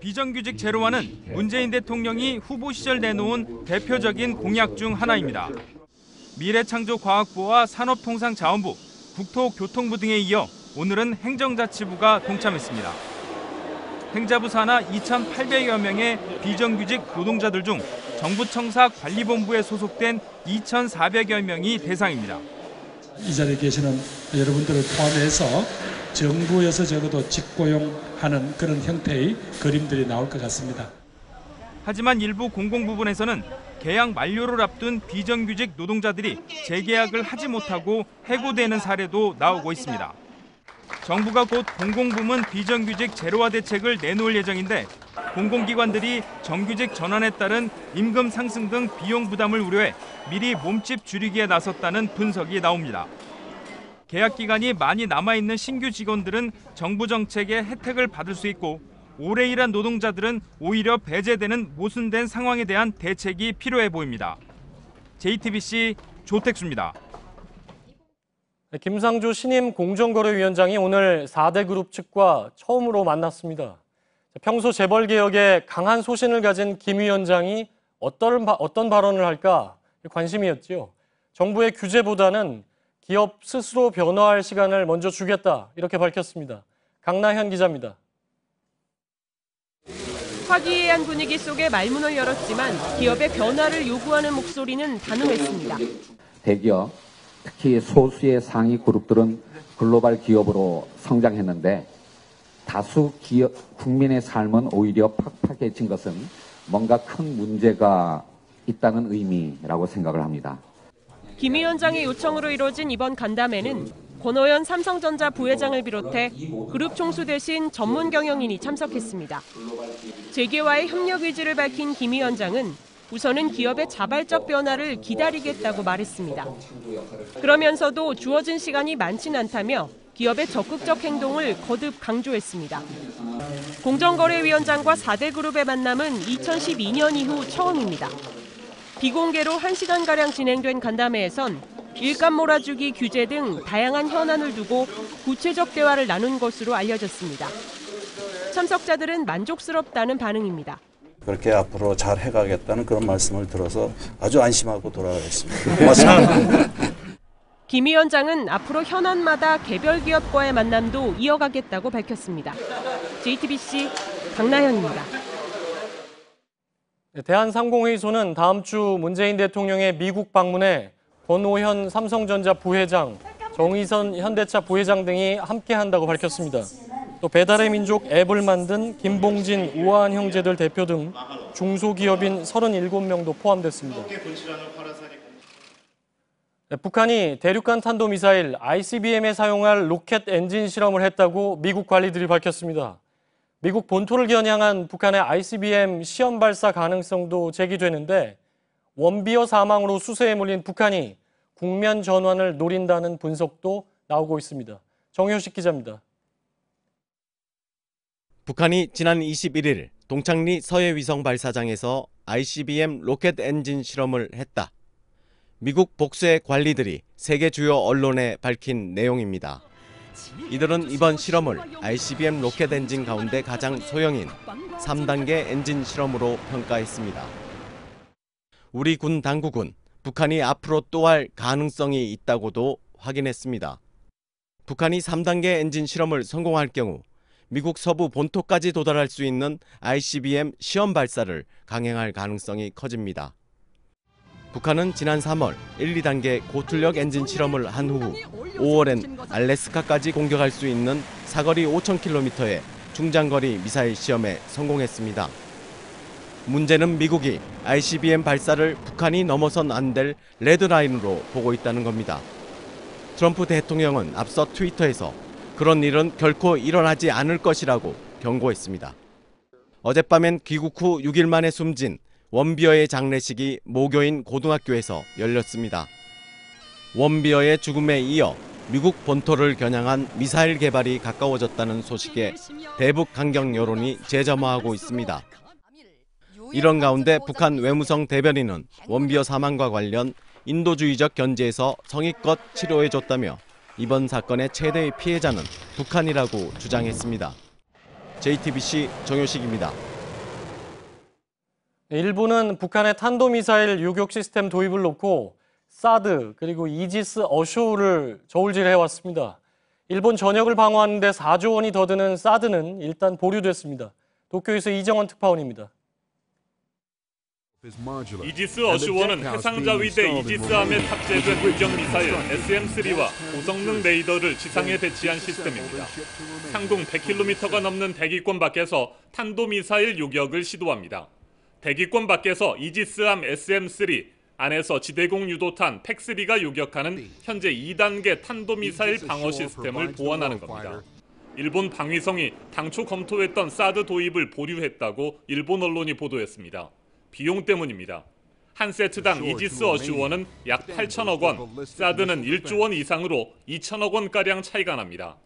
Speaker 24: 비정규직 제로화는 문재인 대통령이 후보 시절 내놓은 대표적인 공약 중 하나입니다. 미래창조과학부와 산업통상자원부, 국토교통부 등에 이어 오늘은 행정자치부가 동참했습니다. 행자부 산하 2,800여 명의 비정규직 노동자들 중 정부청사 관리본부에 소속된 2,400여 명이 대상입니다.
Speaker 25: 이 자리에 계시는 여러분들을 포함해서 정부에서 적어도 직고용하는 그런 형태의 그림들이 나올 것 같습니다.
Speaker 24: 하지만 일부 공공부문에서는 계약 만료를 앞둔 비정규직 노동자들이 재계약을 하지 못하고 해고되는 사례도 나오고 있습니다. 정부가 곧 공공부문 비정규직 제로화 대책을 내놓을 예정인데 공공기관들이 정규직 전환에 따른 임금 상승 등 비용 부담을 우려해 미리 몸집 줄이기에 나섰다는 분석이 나옵니다. 계약 기간이 많이 남아있는 신규 직원들은 정부 정책의 혜택을 받을 수 있고 오래 일한 노동자들은 오히려 배제되는 모순된 상황에 대한 대책이 필요해 보입니다. JTBC 조택수입니다.
Speaker 3: 김상조 신임 공정거래위원장이 오늘 4대 그룹 측과 처음으로 만났습니다. 평소 재벌개혁에 강한 소신을 가진 김 위원장이 어떤 발언을 할까 관심이었지요. 정부의 규제보다는 기업 스스로 변화할 시간을 먼저 주겠다 이렇게 밝혔습니다. 강나현 기자입니다.
Speaker 6: 화기애애한 분위기 속에 말문을 열었지만 기업의 변화를 요구하는 목소리는 단호했습니다.
Speaker 8: 대기업, 특히 소수의 상위 그룹들은 글로벌 기업으로 성장했는데 다수 국민의 삶은 오히려 팍팍해진 것은 뭔가 큰 문제가 있다는 의미라고 생각을 합니다.
Speaker 6: 김 위원장의 요청으로 이뤄진 이번 간담회는 권오현 삼성전자 부회장을 비롯해 그룹 총수 대신 전문 경영인이 참석했습니다. 재계와의 협력 의지를 밝힌 김 위원장은 우선은 기업의 자발적 변화를 기다리겠다고 말했습니다. 그러면서도 주어진 시간이 많진 않다며 기업의 적극적 행동을 거듭 강조했습니다. 공정거래위원장과 4대 그룹의 만남은 2012년 이후 처음입니다. 비공개로 1시간가량 진행된 간담회에선 일감 몰아주기 규제 등 다양한 현안을 두고 구체적 대화를 나눈 것으로 알려졌습니다. 참석자들은 만족스럽다는 반응입니다.
Speaker 9: 그렇게 앞으로 잘 해가겠다는 그런 말씀을 들어서 아주 안심하고 돌아가겠습니다. 고맙습니다.
Speaker 6: 김 위원장은 앞으로 현안마다 개별 기업과의 만남도 이어가겠다고 밝혔습니다. JTBC 강나현입니다.
Speaker 3: 대한상공회의소는 다음 주 문재인 대통령의 미국 방문에 권오현 삼성전자 부회장, 정의선 현대차 부회장 등이 함께한다고 밝혔습니다. 또 배달의 민족 앱을 만든 김봉진, 우아한 형제들 대표 등 중소기업인 37명도 포함됐습니다. 북한이 대륙간 탄도미사일 ICBM에 사용할 로켓 엔진 실험을 했다고 미국 관리들이 밝혔습니다. 미국 본토를 겨냥한 북한의 ICBM 시험 발사 가능성도 제기되는데 원비어 사망으로 수세에 몰린 북한이 국면 전환을 노린다는 분석도 나오고 있습니다. 정효식 기자입니다.
Speaker 10: 북한이 지난 21일 동창리 서해위성 발사장에서 ICBM 로켓 엔진 실험을 했다. 미국 복수의 관리들이 세계 주요 언론에 밝힌 내용입니다. 이들은 이번 실험을 ICBM 로켓 엔진 가운데 가장 소형인 3단계 엔진 실험으로 평가했습니다. 우리 군 당국은 북한이 앞으로 또 할 가능성이 있다고도 확인했습니다. 북한이 3단계 엔진 실험을 성공할 경우 미국 서부 본토까지 도달할 수 있는 ICBM 시험 발사를 강행할 가능성이 커집니다. 북한은 지난 3월 1, 2단계 고출력 엔진 실험을 한 후 5월엔 알래스카까지 공격할 수 있는 사거리 5,000km의 중장거리 미사일 시험에 성공했습니다. 문제는 미국이 ICBM 발사를 북한이 넘어선 안 될 레드라인으로 보고 있다는 겁니다. 트럼프 대통령은 앞서 트위터에서 그런 일은 결코 일어나지 않을 것이라고 경고했습니다. 어젯밤엔 귀국 후 6일 만에 숨진 원비어의 장례식이 모교인 고등학교에서 열렸습니다. 원비어의 죽음에 이어 미국 본토를 겨냥한 미사일 개발이 가까워졌다는 소식에 대북 강경 여론이 재점화하고 있습니다. 이런 가운데 북한 외무성 대변인은 원비어 사망과 관련 인도주의적 견제에서 성의껏 치료해줬다며 이번 사건의 최대의 피해자는 북한이라고 주장했습니다. JTBC 정효식입니다.
Speaker 3: 일본은 북한의 탄도미사일 요격 시스템 도입을 놓고 사드 그리고 이지스 어쇼를 저울질해왔습니다. 일본 전역을 방어하는 데 4조 원이 더 드는 사드는 일단 보류됐습니다. 도쿄에서 이정원 특파원입니다.
Speaker 11: 이지스 어쇼원은 해상자위대 이지스함에 탑재된 유격 미사일 SM-3와 고성능 레이더를 지상에 배치한 시스템입니다. 상공 100km가 넘는 대기권 밖에서 탄도미사일 요격을 시도합니다. 대기권 밖에서 이지스함 SM-3, 안에서 지대공 유도탄 팩3가 요격하는 현재 2단계 탄도미사일 방어 시스템을 보완하는 겁니다. 일본 방위성이 당초 검토했던 사드 도입을 보류했다고 일본 언론이 보도했습니다. 비용 때문입니다. 한 세트당 이지스 어쇼원은 약 8천억 원, 사드는 1조 원 이상으로 2천억 원가량 차이가 납니다.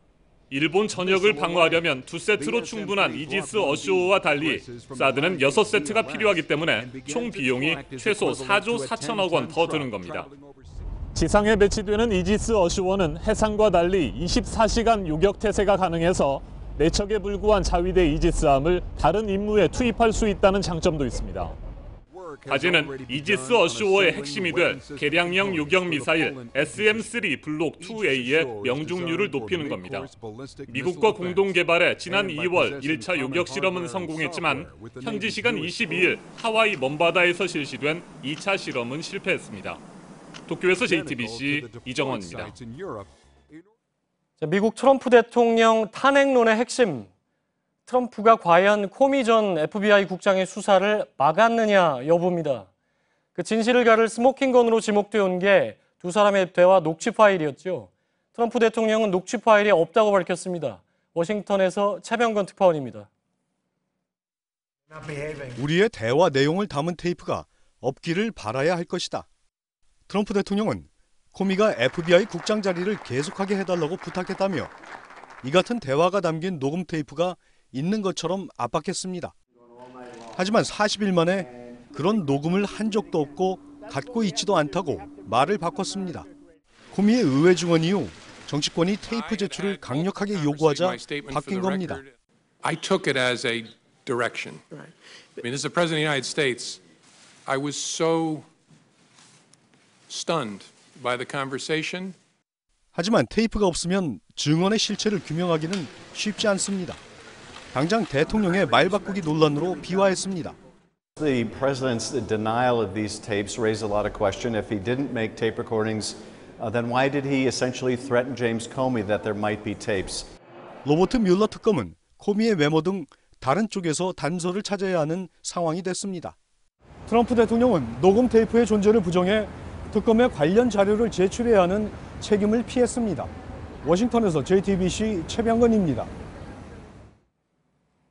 Speaker 11: 일본 전역을 방어하려면 2세트로 충분한 이지스 어쇼와 달리 사드는 6세트가 필요하기 때문에 총 비용이 최소 4조 4천억 원 더 드는 겁니다. 지상에 배치되는 이지스 어쇼원은 해상과 달리 24시간 요격 태세가 가능해서 4척에 불과한 자위대 이지스함을 다른 임무에 투입할 수 있다는 장점도 있습니다. 바지는 이지스 어쇼어의 핵심이 될 개량형 요격 미사일 SM-3 블록 2A의 명중률을 높이는 겁니다. 미국과 공동 개발해 지난 2월 1차 요격 실험은 성공했지만 현지 시간 22일 하와이 먼바다에서 실시된 2차 실험은 실패했습니다. 도쿄에서 JTBC 이정원입니다.
Speaker 3: 미국 트럼프 대통령 탄핵론의 핵심. 트럼프가 과연 코미 전 FBI 국장의 수사를 막았느냐 여부입니다. 그 진실을 가를 스모킹건으로 지목되어 온 게 두 사람의 대화 녹취 파일이었죠. 트럼프 대통령은 녹취 파일이 없다고 밝혔습니다. 워싱턴에서 최병건 특파원입니다.
Speaker 5: 우리의 대화 내용을 담은 테이프가 없기를 바라야 할 것이다. 트럼프 대통령은 코미가 FBI 국장 자리를 계속하게 해달라고 부탁했다며 이 같은 대화가 담긴 녹음 테이프가 있는 것처럼 압박했습니다. 하지만 40일 만에 그런 녹음을 한 적도 없고 갖고 있지도 않다고 말을 바꿨습니다. 코미의 의회 증언 이후 정치권이 테이프 제출을 강력하게 요구하자 바뀐 겁니다.
Speaker 12: I took it as a direction. I mean, as the President of the United States, I was so stunned by the conversation.
Speaker 5: 하지만 테이프가 없으면 증언의 실체를 규명하기는 쉽지 않습니다. 당장 대통령의 말 바꾸기 논란으로 비화했습니다.
Speaker 13: The president's denial of these tapes raised a lot of question. If he didn't make tape recordings, then why did he essentially threaten James Comey that there might be tapes?
Speaker 5: 로버트 뮬러 특검은 코미의 메모 등 다른 쪽에서 단서를 찾아야 하는 상황이 됐습니다. 트럼프 대통령은 녹음 테이프의 존재를 부정해 특검에 관련 자료를 제출해야 하는 책임을 피했습니다. 워싱턴에서 JTBC 최병건입니다.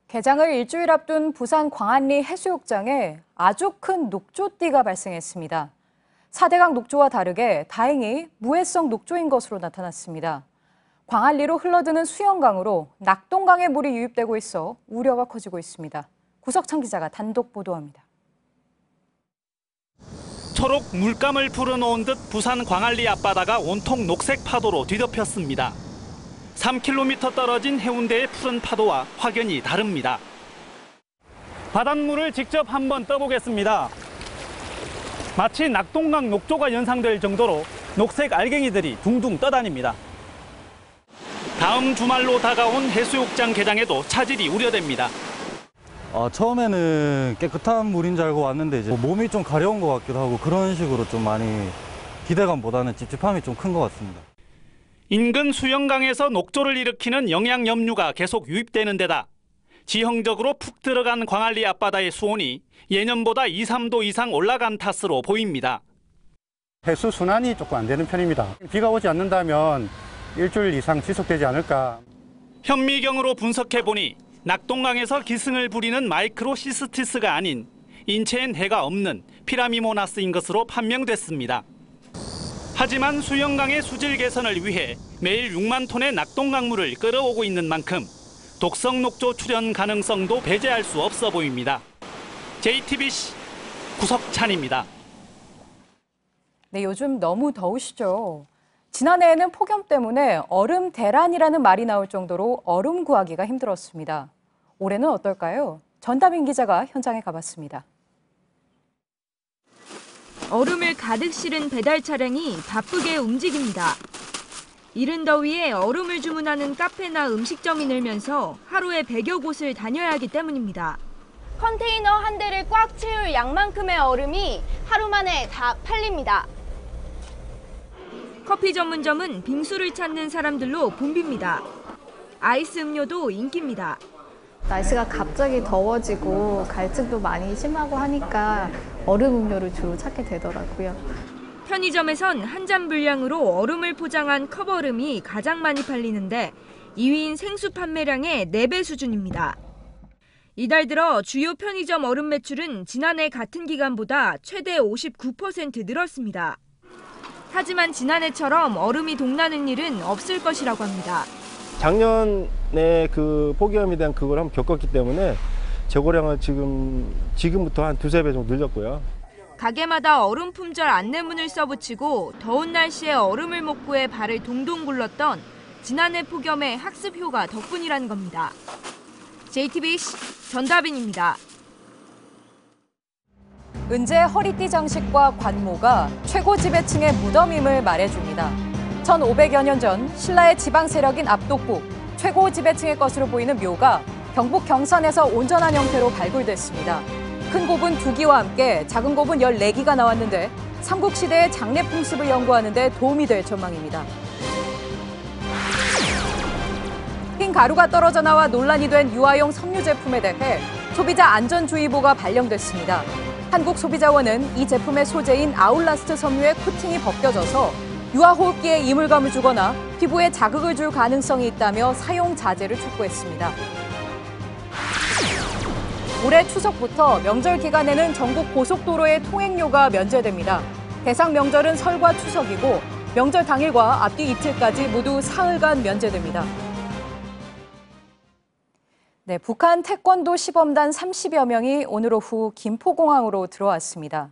Speaker 1: 개장을 일주일 앞둔 부산 광안리 해수욕장에 아주 큰 녹조띠가 발생했습니다. 4대강 녹조와 다르게 다행히 무해성 녹조인 것으로 나타났습니다. 광안리로 흘러드는 수영강으로 낙동강에 물이 유입되고 있어 우려가 커지고 있습니다. 구석창 기자가 단독 보도합니다.
Speaker 14: 초록 물감을 풀어놓은 듯 부산 광안리 앞바다가 온통 녹색 파도로 뒤덮였습니다. 3km 떨어진 해운대의 푸른 파도와 확연히 다릅니다. 바닷물을 직접 한번 떠보겠습니다. 마치 낙동강 녹조가 연상될 정도로 녹색 알갱이들이 둥둥 떠다닙니다. 다음 주말로 다가온 해수욕장 개장에도 차질이 우려됩니다.
Speaker 16: 처음에는 깨끗한 물인 줄 알고 왔는데 이제 몸이 좀 가려운 것 같기도 하고 그런 식으로 좀 많이 기대감보다는 찝찝함이 좀 큰 것 같습니다.
Speaker 14: 인근 수영강에서 녹조를 일으키는 영양염류가 계속 유입되는 데다 지형적으로 푹 들어간 광안리 앞바다의 수온이 예년보다 2, 3도 이상 올라간 탓으로 보입니다.
Speaker 26: 해수 순환이 조금 안 되는 편입니다. 비가 오지 않는다면 일주일 이상 지속되지 않을까.
Speaker 14: 현미경으로 분석해보니 낙동강에서 기승을 부리는 마이크로시스티스가 아닌 인체엔 해가 없는 피라미모나스인 것으로 판명됐습니다. 하지만 수영강의 수질 개선을 위해 매일 6만 톤의 낙동강물을 끌어오고 있는 만큼 독성 녹조 출현 가능성도 배제할 수 없어 보입니다. JTBC 구석찬입니다.
Speaker 1: 네, 요즘 너무 더우시죠? 지난해에는 폭염 때문에 얼음 대란이라는 말이 나올 정도로 얼음 구하기가 힘들었습니다. 올해는 어떨까요? 전다빈 기자가 현장에 가봤습니다.
Speaker 23: 얼음을 가득 실은 배달 차량이 바쁘게 움직입니다. 이른 더위에 얼음을 주문하는 카페나 음식점이 늘면서 하루에 100여 곳을 다녀야 하기 때문입니다.
Speaker 27: 컨테이너 한 대를 꽉 채울 양만큼의 얼음이 하루 만에 다 팔립니다.
Speaker 23: 커피 전문점은 빙수를 찾는 사람들로 붐빕니다. 아이스 음료도 인기입니다.
Speaker 28: 날씨가 갑자기 더워지고 갈증도 많이 심하고 하니까 얼음 음료를 주로 찾게 되더라고요.
Speaker 23: 편의점에선 한 잔 분량으로 얼음을 포장한 컵 얼음이 가장 많이 팔리는데 2위인 생수 판매량의 4배 수준입니다. 이달 들어 주요 편의점 얼음 매출은 지난해 같은 기간보다 최대 59% 늘었습니다. 하지만 지난해처럼 얼음이 동나는 일은 없을 것이라고 합니다.
Speaker 29: 작년에 그 폭염에 대한 그걸 한번 겪었기 때문에 재고량은 지금부터 한 2~3배 정도 늘렸고요.
Speaker 23: 가게마다 얼음 품절 안내문을 써붙이고 더운 날씨에 얼음을 못 구해 발을 동동 굴렀던 지난해 폭염의 학습 효과 덕분이라는 겁니다. JTBC 전다빈입니다.
Speaker 1: 은재 허리띠 장식과 관모가 최고 지배층의 무덤임을 말해줍니다. 1500여 년 전 신라의 지방 세력인 압독국 최고 지배층의 것으로 보이는 묘가 경북 경산에서 온전한 형태로 발굴됐습니다. 큰 곱은 2기와 함께 작은 곱은 14기가 나왔는데 삼국시대의 장례 풍습을 연구하는 데 도움이 될 전망입니다. 흰 가루가 떨어져 나와 논란이 된 유아용 섬유 제품에 대해 소비자 안전주의보가 발령됐습니다. 한국소비자원은 이 제품의 소재인 아울라스트 섬유의 코팅이 벗겨져서 유아 호흡기에 이물감을 주거나 피부에 자극을 줄 가능성이 있다며 사용 자제를 촉구했습니다. 올해 추석부터 명절 기간에는 전국 고속도로의 통행료가 면제됩니다. 대상 명절은 설과 추석이고 명절 당일과 앞뒤 이틀까지 모두 사흘간 면제됩니다. 네, 북한 태권도 시범단 30여 명이 오늘 오후 김포공항으로 들어왔습니다.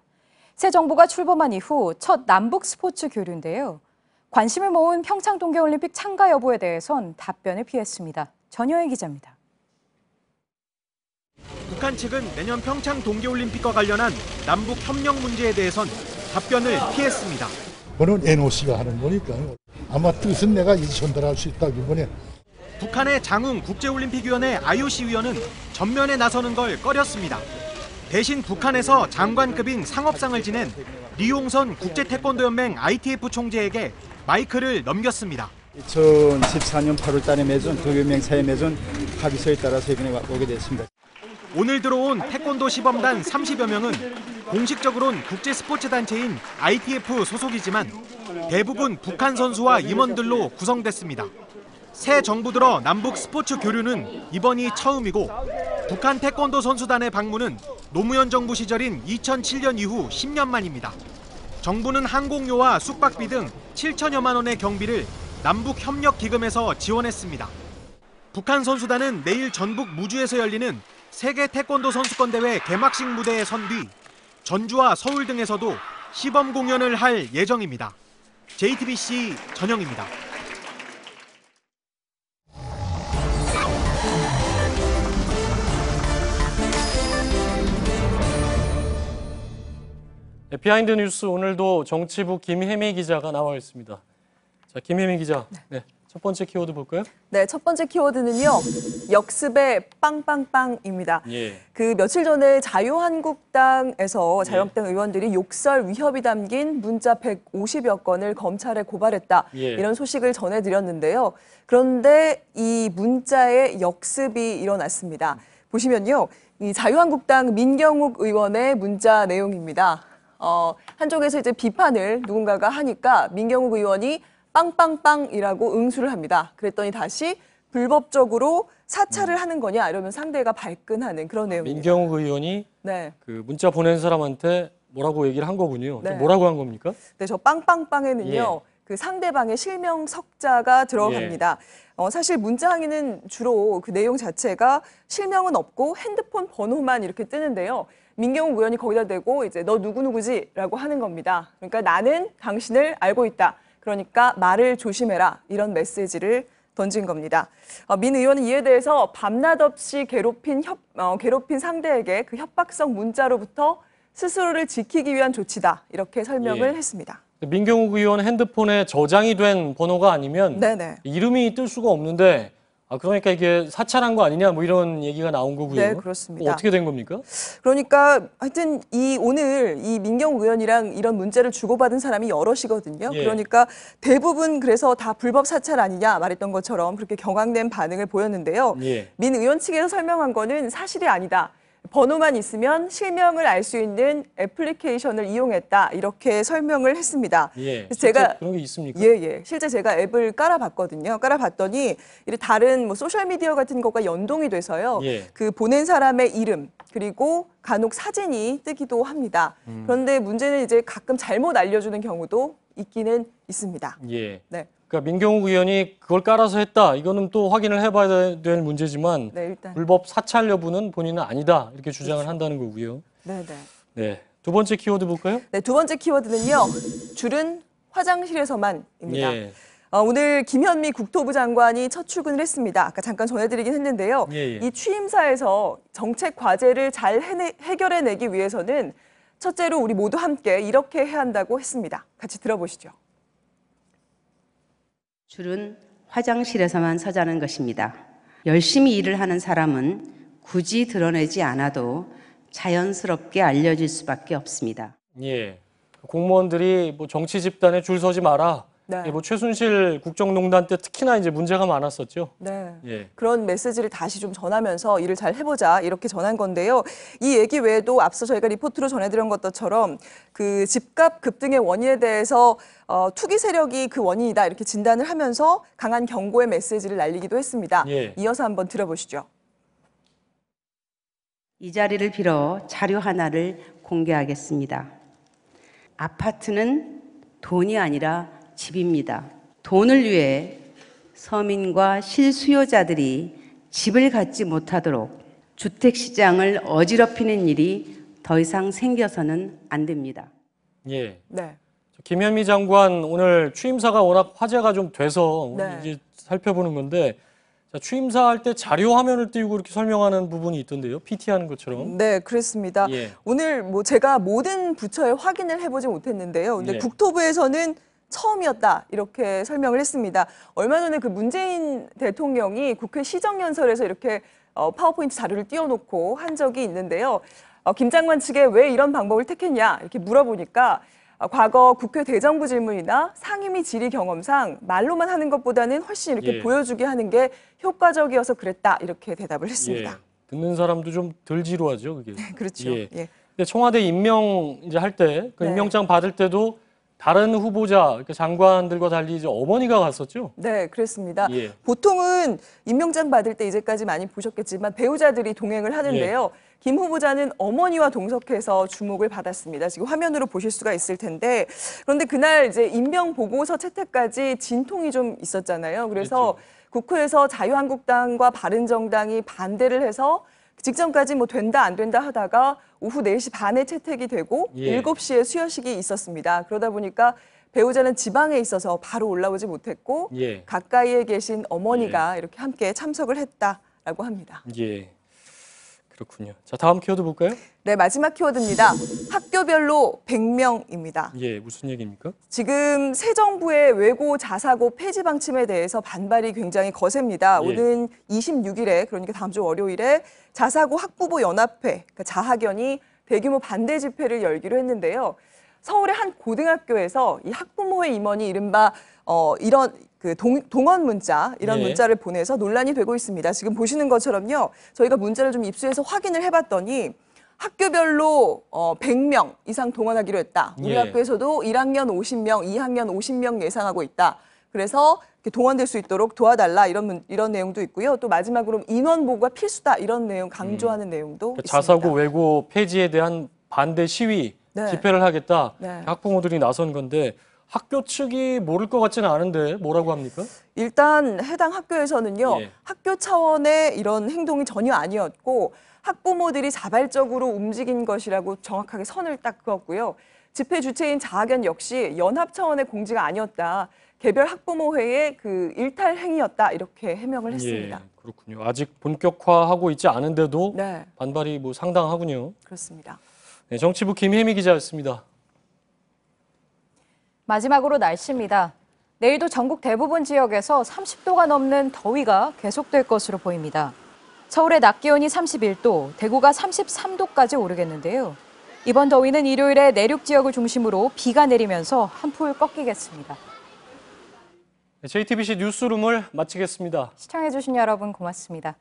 Speaker 1: 새 정부가 출범한 이후 첫 남북 스포츠 교류인데요. 관심을 모은 평창 동계올림픽 참가 여부에 대해선 답변을 피했습니다. 전효혜 기자입니다.
Speaker 2: 북한 측은 내년 평창 동계올림픽과 관련한 남북 협력 문제에 대해선 답변을 피했습니다.
Speaker 4: 그건 NOC가 하는 거니까요. 아마 뜻은 내가 전달할 수 있다 이번에.
Speaker 2: 북한의 장웅 국제올림픽위원회 IOC 위원은 전면에 나서는 걸 꺼렸습니다. 대신 북한에서 장관급인 상업상을 지낸 리용선 국제태권도연맹 ITF 총재에게 마이크를 넘겼습니다.
Speaker 15: 2014년 8월 달에 맺은 도연맹 사회 맺은 합의서에 따라서 이번에 오게 됐습니다.
Speaker 2: 오늘 들어온 태권도 시범단 30여 명은 공식적으로는 국제스포츠단체인 ITF 소속이지만 대부분 북한 선수와 임원들로 구성됐습니다. 새 정부 들어 남북 스포츠 교류는 이번이 처음이고 북한 태권도 선수단의 방문은 노무현 정부 시절인 2007년 이후 10년 만입니다. 정부는 항공료와 숙박비 등 7천여만 원의 경비를 남북협력기금에서 지원했습니다. 북한 선수단은 내일 전북 무주에서 열리는 세계 태권도 선수권 대회 개막식 무대에 선 뒤 전주와 서울 등에서도 시범 공연을 할 예정입니다. JTBC 전영입니다.
Speaker 3: 비하인드 뉴스 오늘도 정치부 김혜미 기자가 나와 있습니다. 자, 김혜미 기자. 네. 첫 번째 키워드 볼까요?
Speaker 17: 네, 첫 번째 키워드는요. 역습의 빵빵빵입니다.
Speaker 3: 예.
Speaker 17: 그 며칠 전에 자유한국당 의원들이 욕설 위협이 담긴 문자 150여 건을 검찰에 고발했다.
Speaker 18: 예.
Speaker 17: 이런 소식을 전해드렸는데요. 그런데 이 문자의 역습이 일어났습니다. 보시면요. 이 자유한국당 민경욱 의원의 문자 내용입니다. 한쪽에서 이제 비판을 누군가가 하니까 민경욱 의원이 빵빵빵이라고 응수를 합니다. 그랬더니 다시 불법적으로 사찰을 하는 거냐 이러면 상대가 발끈하는 그런 내용입니다.
Speaker 3: 민경욱 의원이
Speaker 17: 네.
Speaker 3: 그 문자 보낸 사람한테 뭐라고 얘기를 한 거군요.
Speaker 17: 네.
Speaker 3: 뭐라고 한 겁니까?
Speaker 17: 네, 저 빵빵빵에는요. 그 상대방의 실명 석자가 들어갑니다. 사실 문자 항의는 주로 그 내용 자체가 실명은 없고 핸드폰 번호만 이렇게 뜨는데요. 민경욱 의원이 거기다 대고 이제 너 누구누구지라고 하는 겁니다. 그러니까 나는 당신을 알고 있다. 그러니까 말을 조심해라. 이런 메시지를 던진 겁니다. 민 의원은 이에 대해서 밤낮 없이 괴롭힌 상대에게 그 협박성 문자로부터 스스로를 지키기 위한 조치다. 이렇게 설명을 했습니다.
Speaker 3: 민경욱 의원 핸드폰에 저장이 된 번호가 아니면
Speaker 17: 네네.
Speaker 3: 이름이 뜰 수가 없는데 그러니까 이게 사찰한 거 아니냐 뭐 이런 얘기가 나온 거고요.
Speaker 17: 네, 그렇습니다.
Speaker 3: 어떻게 된 겁니까?
Speaker 17: 그러니까 하여튼 오늘 이 민경욱 의원이랑 이런 문자를 주고받은 사람이 여럿이거든요.
Speaker 3: 예.
Speaker 17: 그러니까 대부분 그래서 다 불법 사찰 아니냐 말했던 것처럼 그렇게 경황된 반응을 보였는데요.
Speaker 3: 예.
Speaker 17: 민 의원 측에서 설명한 거는 사실이 아니다. 번호만 있으면 실명을 알 수 있는 애플리케이션을 이용했다. 이렇게 설명을 했습니다.
Speaker 3: 예.
Speaker 17: 그래서 제가
Speaker 3: 그런 게 있습니까?
Speaker 17: 예. 실제 제가 앱을 깔아봤거든요. 깔아봤더니 다른 소셜미디어 같은 것과 연동이 돼서요.
Speaker 3: 예.
Speaker 17: 그 보낸 사람의 이름 그리고 간혹 사진이 뜨기도 합니다. 그런데 문제는 이제 가끔 잘못 알려주는 경우도 있기는 있습니다.
Speaker 3: 예.
Speaker 17: 네.
Speaker 3: 그러니까 민경욱 의원이 그걸 깔아서 했다. 이거는 또 확인을 해봐야 될 문제지만
Speaker 17: 네, 일단.
Speaker 3: 불법 사찰 여부는 본인은 아니다. 이렇게 주장을 한다는 거고요.
Speaker 17: 네네.
Speaker 3: 네. 두 번째 키워드 볼까요?
Speaker 17: 네, 두 번째 키워드는요. 줄은 화장실에서만입니다.
Speaker 3: 예.
Speaker 17: 오늘 김현미 국토부 장관이 첫 출근을 했습니다. 아까 잠깐 전해드리긴 했는데요.
Speaker 3: 예.
Speaker 17: 이 취임사에서 정책 과제를 잘 해결해내기 위해서는 첫째로 우리 모두 함께 이렇게 해야 한다고 했습니다. 같이 들어보시죠.
Speaker 7: 줄은 화장실에서만 서자는 것입니다. 열심히 일을 하는 사람은 굳이 드러내지 않아도 자연스럽게 알려질 수밖에 없습니다.
Speaker 3: 예, 공무원들이 뭐 정치 집단에 줄 서지 마라.
Speaker 17: 네.
Speaker 3: 뭐 최순실 국정농단 때 특히나 이제 문제가 많았었죠.
Speaker 17: 네.
Speaker 3: 예.
Speaker 17: 그런 메시지를 다시 좀 전하면서 일을 잘 해보자 이렇게 전한 건데요. 이 얘기 외에도 앞서 저희가 리포트로 전해드린 것처럼 그 집값 급등의 원인에 대해서 투기 세력이 그 원인이다 이렇게 진단을 하면서 강한 경고의 메시지를 날리기도 했습니다.
Speaker 3: 예.
Speaker 17: 이어서 한번 들어보시죠.
Speaker 7: 이 자리를 빌어 자료 하나를 공개하겠습니다. 아파트는 돈이 아니라 집입니다. 돈을 위해 서민과 실수요자들이 집을 갖지 못하도록 주택시장을 어지럽히는 일이 더 이상 생겨서는 안 됩니다.
Speaker 3: 예.
Speaker 17: 네.
Speaker 3: 김현미 장관 오늘 취임사가 워낙 화제가 좀 돼서
Speaker 17: 네.
Speaker 3: 이제 살펴보는 건데 자, 취임사할 때 자료 화면을 띄우고 이렇게 설명하는 부분이 있던데요. PT하는 것처럼.
Speaker 17: 네, 그렇습니다.
Speaker 3: 예.
Speaker 17: 오늘 뭐 제가 모든 부처에 확인을 해보지 못했는데요. 근데
Speaker 3: 예.
Speaker 17: 국토부에서는 처음이었다 이렇게 설명을 했습니다. 얼마 전에 그 문재인 대통령이 국회 시정연설에서 이렇게 파워포인트 자료를 띄워놓고 한 적이 있는데요. 김 장관 측에 왜 이런 방법을 택했냐 이렇게 물어보니까 과거 국회 대정부 질문이나 상임위 질의 경험상 말로만 하는 것보다는 훨씬 이렇게
Speaker 3: 예.
Speaker 17: 보여주게 하는 게 효과적이어서 그랬다 이렇게 대답을 했습니다.
Speaker 3: 예. 듣는 사람도 좀 덜 지루하죠, 그게.
Speaker 17: 그렇죠.
Speaker 3: 예.
Speaker 17: 예.
Speaker 3: 근데 청와대 임명 이제 할 때 그
Speaker 17: 네.
Speaker 3: 임명장 받을 때도 다른 후보자, 그러니까 장관들과 달리 이제 어머니가 갔었죠.
Speaker 17: 네, 그렇습니다.
Speaker 3: 예.
Speaker 17: 보통은 임명장 받을 때 이제까지 많이 보셨겠지만 배우자들이 동행을 하는데요. 김 후보자는 어머니와 동석해서 주목을 받았습니다. 지금 화면으로 보실 수가 있을 텐데 그런데 그날 이제 임명 보고서 채택까지 진통이 좀 있었잖아요. 그래서 국회에서 자유한국당과 바른정당이 반대를 해서 직전까지 뭐 된다 안 된다 하다가 오후 4시 반에 채택이 되고 7시에 수여식이 있었습니다. 그러다 보니까 배우자는 지방에 있어서 바로 올라오지 못했고 가까이에 계신 어머니가 이렇게 함께 참석을 했다라고 합니다.
Speaker 3: 예. 그렇군요. 자, 다음 키워드 볼까요?
Speaker 17: 네, 마지막 키워드입니다. 학교별로 100명입니다.
Speaker 3: 예, 무슨 얘기입니까?
Speaker 17: 지금 새 정부의 외고 자사고 폐지 방침에 대해서 반발이 굉장히 거셉니다.
Speaker 3: 예.
Speaker 17: 오는 26일에 그러니까 다음 주 월요일에 자사고 학부모 연합회, 그러니까 자학연이 대규모 반대 집회를 열기로 했는데요. 서울의 한 고등학교에서 이 학부모회 임원이 이른바 이런 그 동원 문자 이런 문자를 보내서 논란이 되고 있습니다. 지금 보시는 것처럼요. 저희가 문자를 좀 입수해서 확인을 해봤더니 학교별로 100명 이상 동원하기로 했다. 우리 학교에서도 1학년 50명, 2학년 50명 예상하고 있다. 그래서 동원될 수 있도록 도와달라 이런 내용도 있고요. 또 마지막으로 인원 보고가 필수다 이런 내용 강조하는 내용도
Speaker 3: 그러니까
Speaker 17: 있습니다.
Speaker 3: 자사고 외고 폐지에 대한 반대 시위 집회를 하겠다. 학부모들이 나선 건데 학교 측이 모를 것 같지는 않은데 뭐라고 합니까?
Speaker 17: 일단 해당 학교에서는요. 학교 차원의 이런 행동이 전혀 아니었고 학부모들이 자발적으로 움직인 것이라고 정확하게 선을 딱 그었고요. 집회 주체인 자학연 역시 연합 차원의 공지가 아니었다. 개별 학부모회의 그 일탈 행위였다. 이렇게 해명을 했습니다.
Speaker 3: 예, 그렇군요. 아직 본격화하고 있지 않은데도 반발이 뭐 상당하군요.
Speaker 17: 그렇습니다.
Speaker 3: 네, 정치부 김혜미 기자였습니다.
Speaker 1: 마지막으로 날씨입니다. 내일도 전국 대부분 지역에서 30도가 넘는 더위가 계속될 것으로 보입니다. 서울의 낮 기온이 31도, 대구가 33도까지 오르겠는데요. 이번 더위는 일요일에 내륙 지역을 중심으로 비가 내리면서 한풀 꺾이겠습니다.
Speaker 3: JTBC 뉴스룸을 마치겠습니다.
Speaker 1: 시청해주신 여러분 고맙습니다.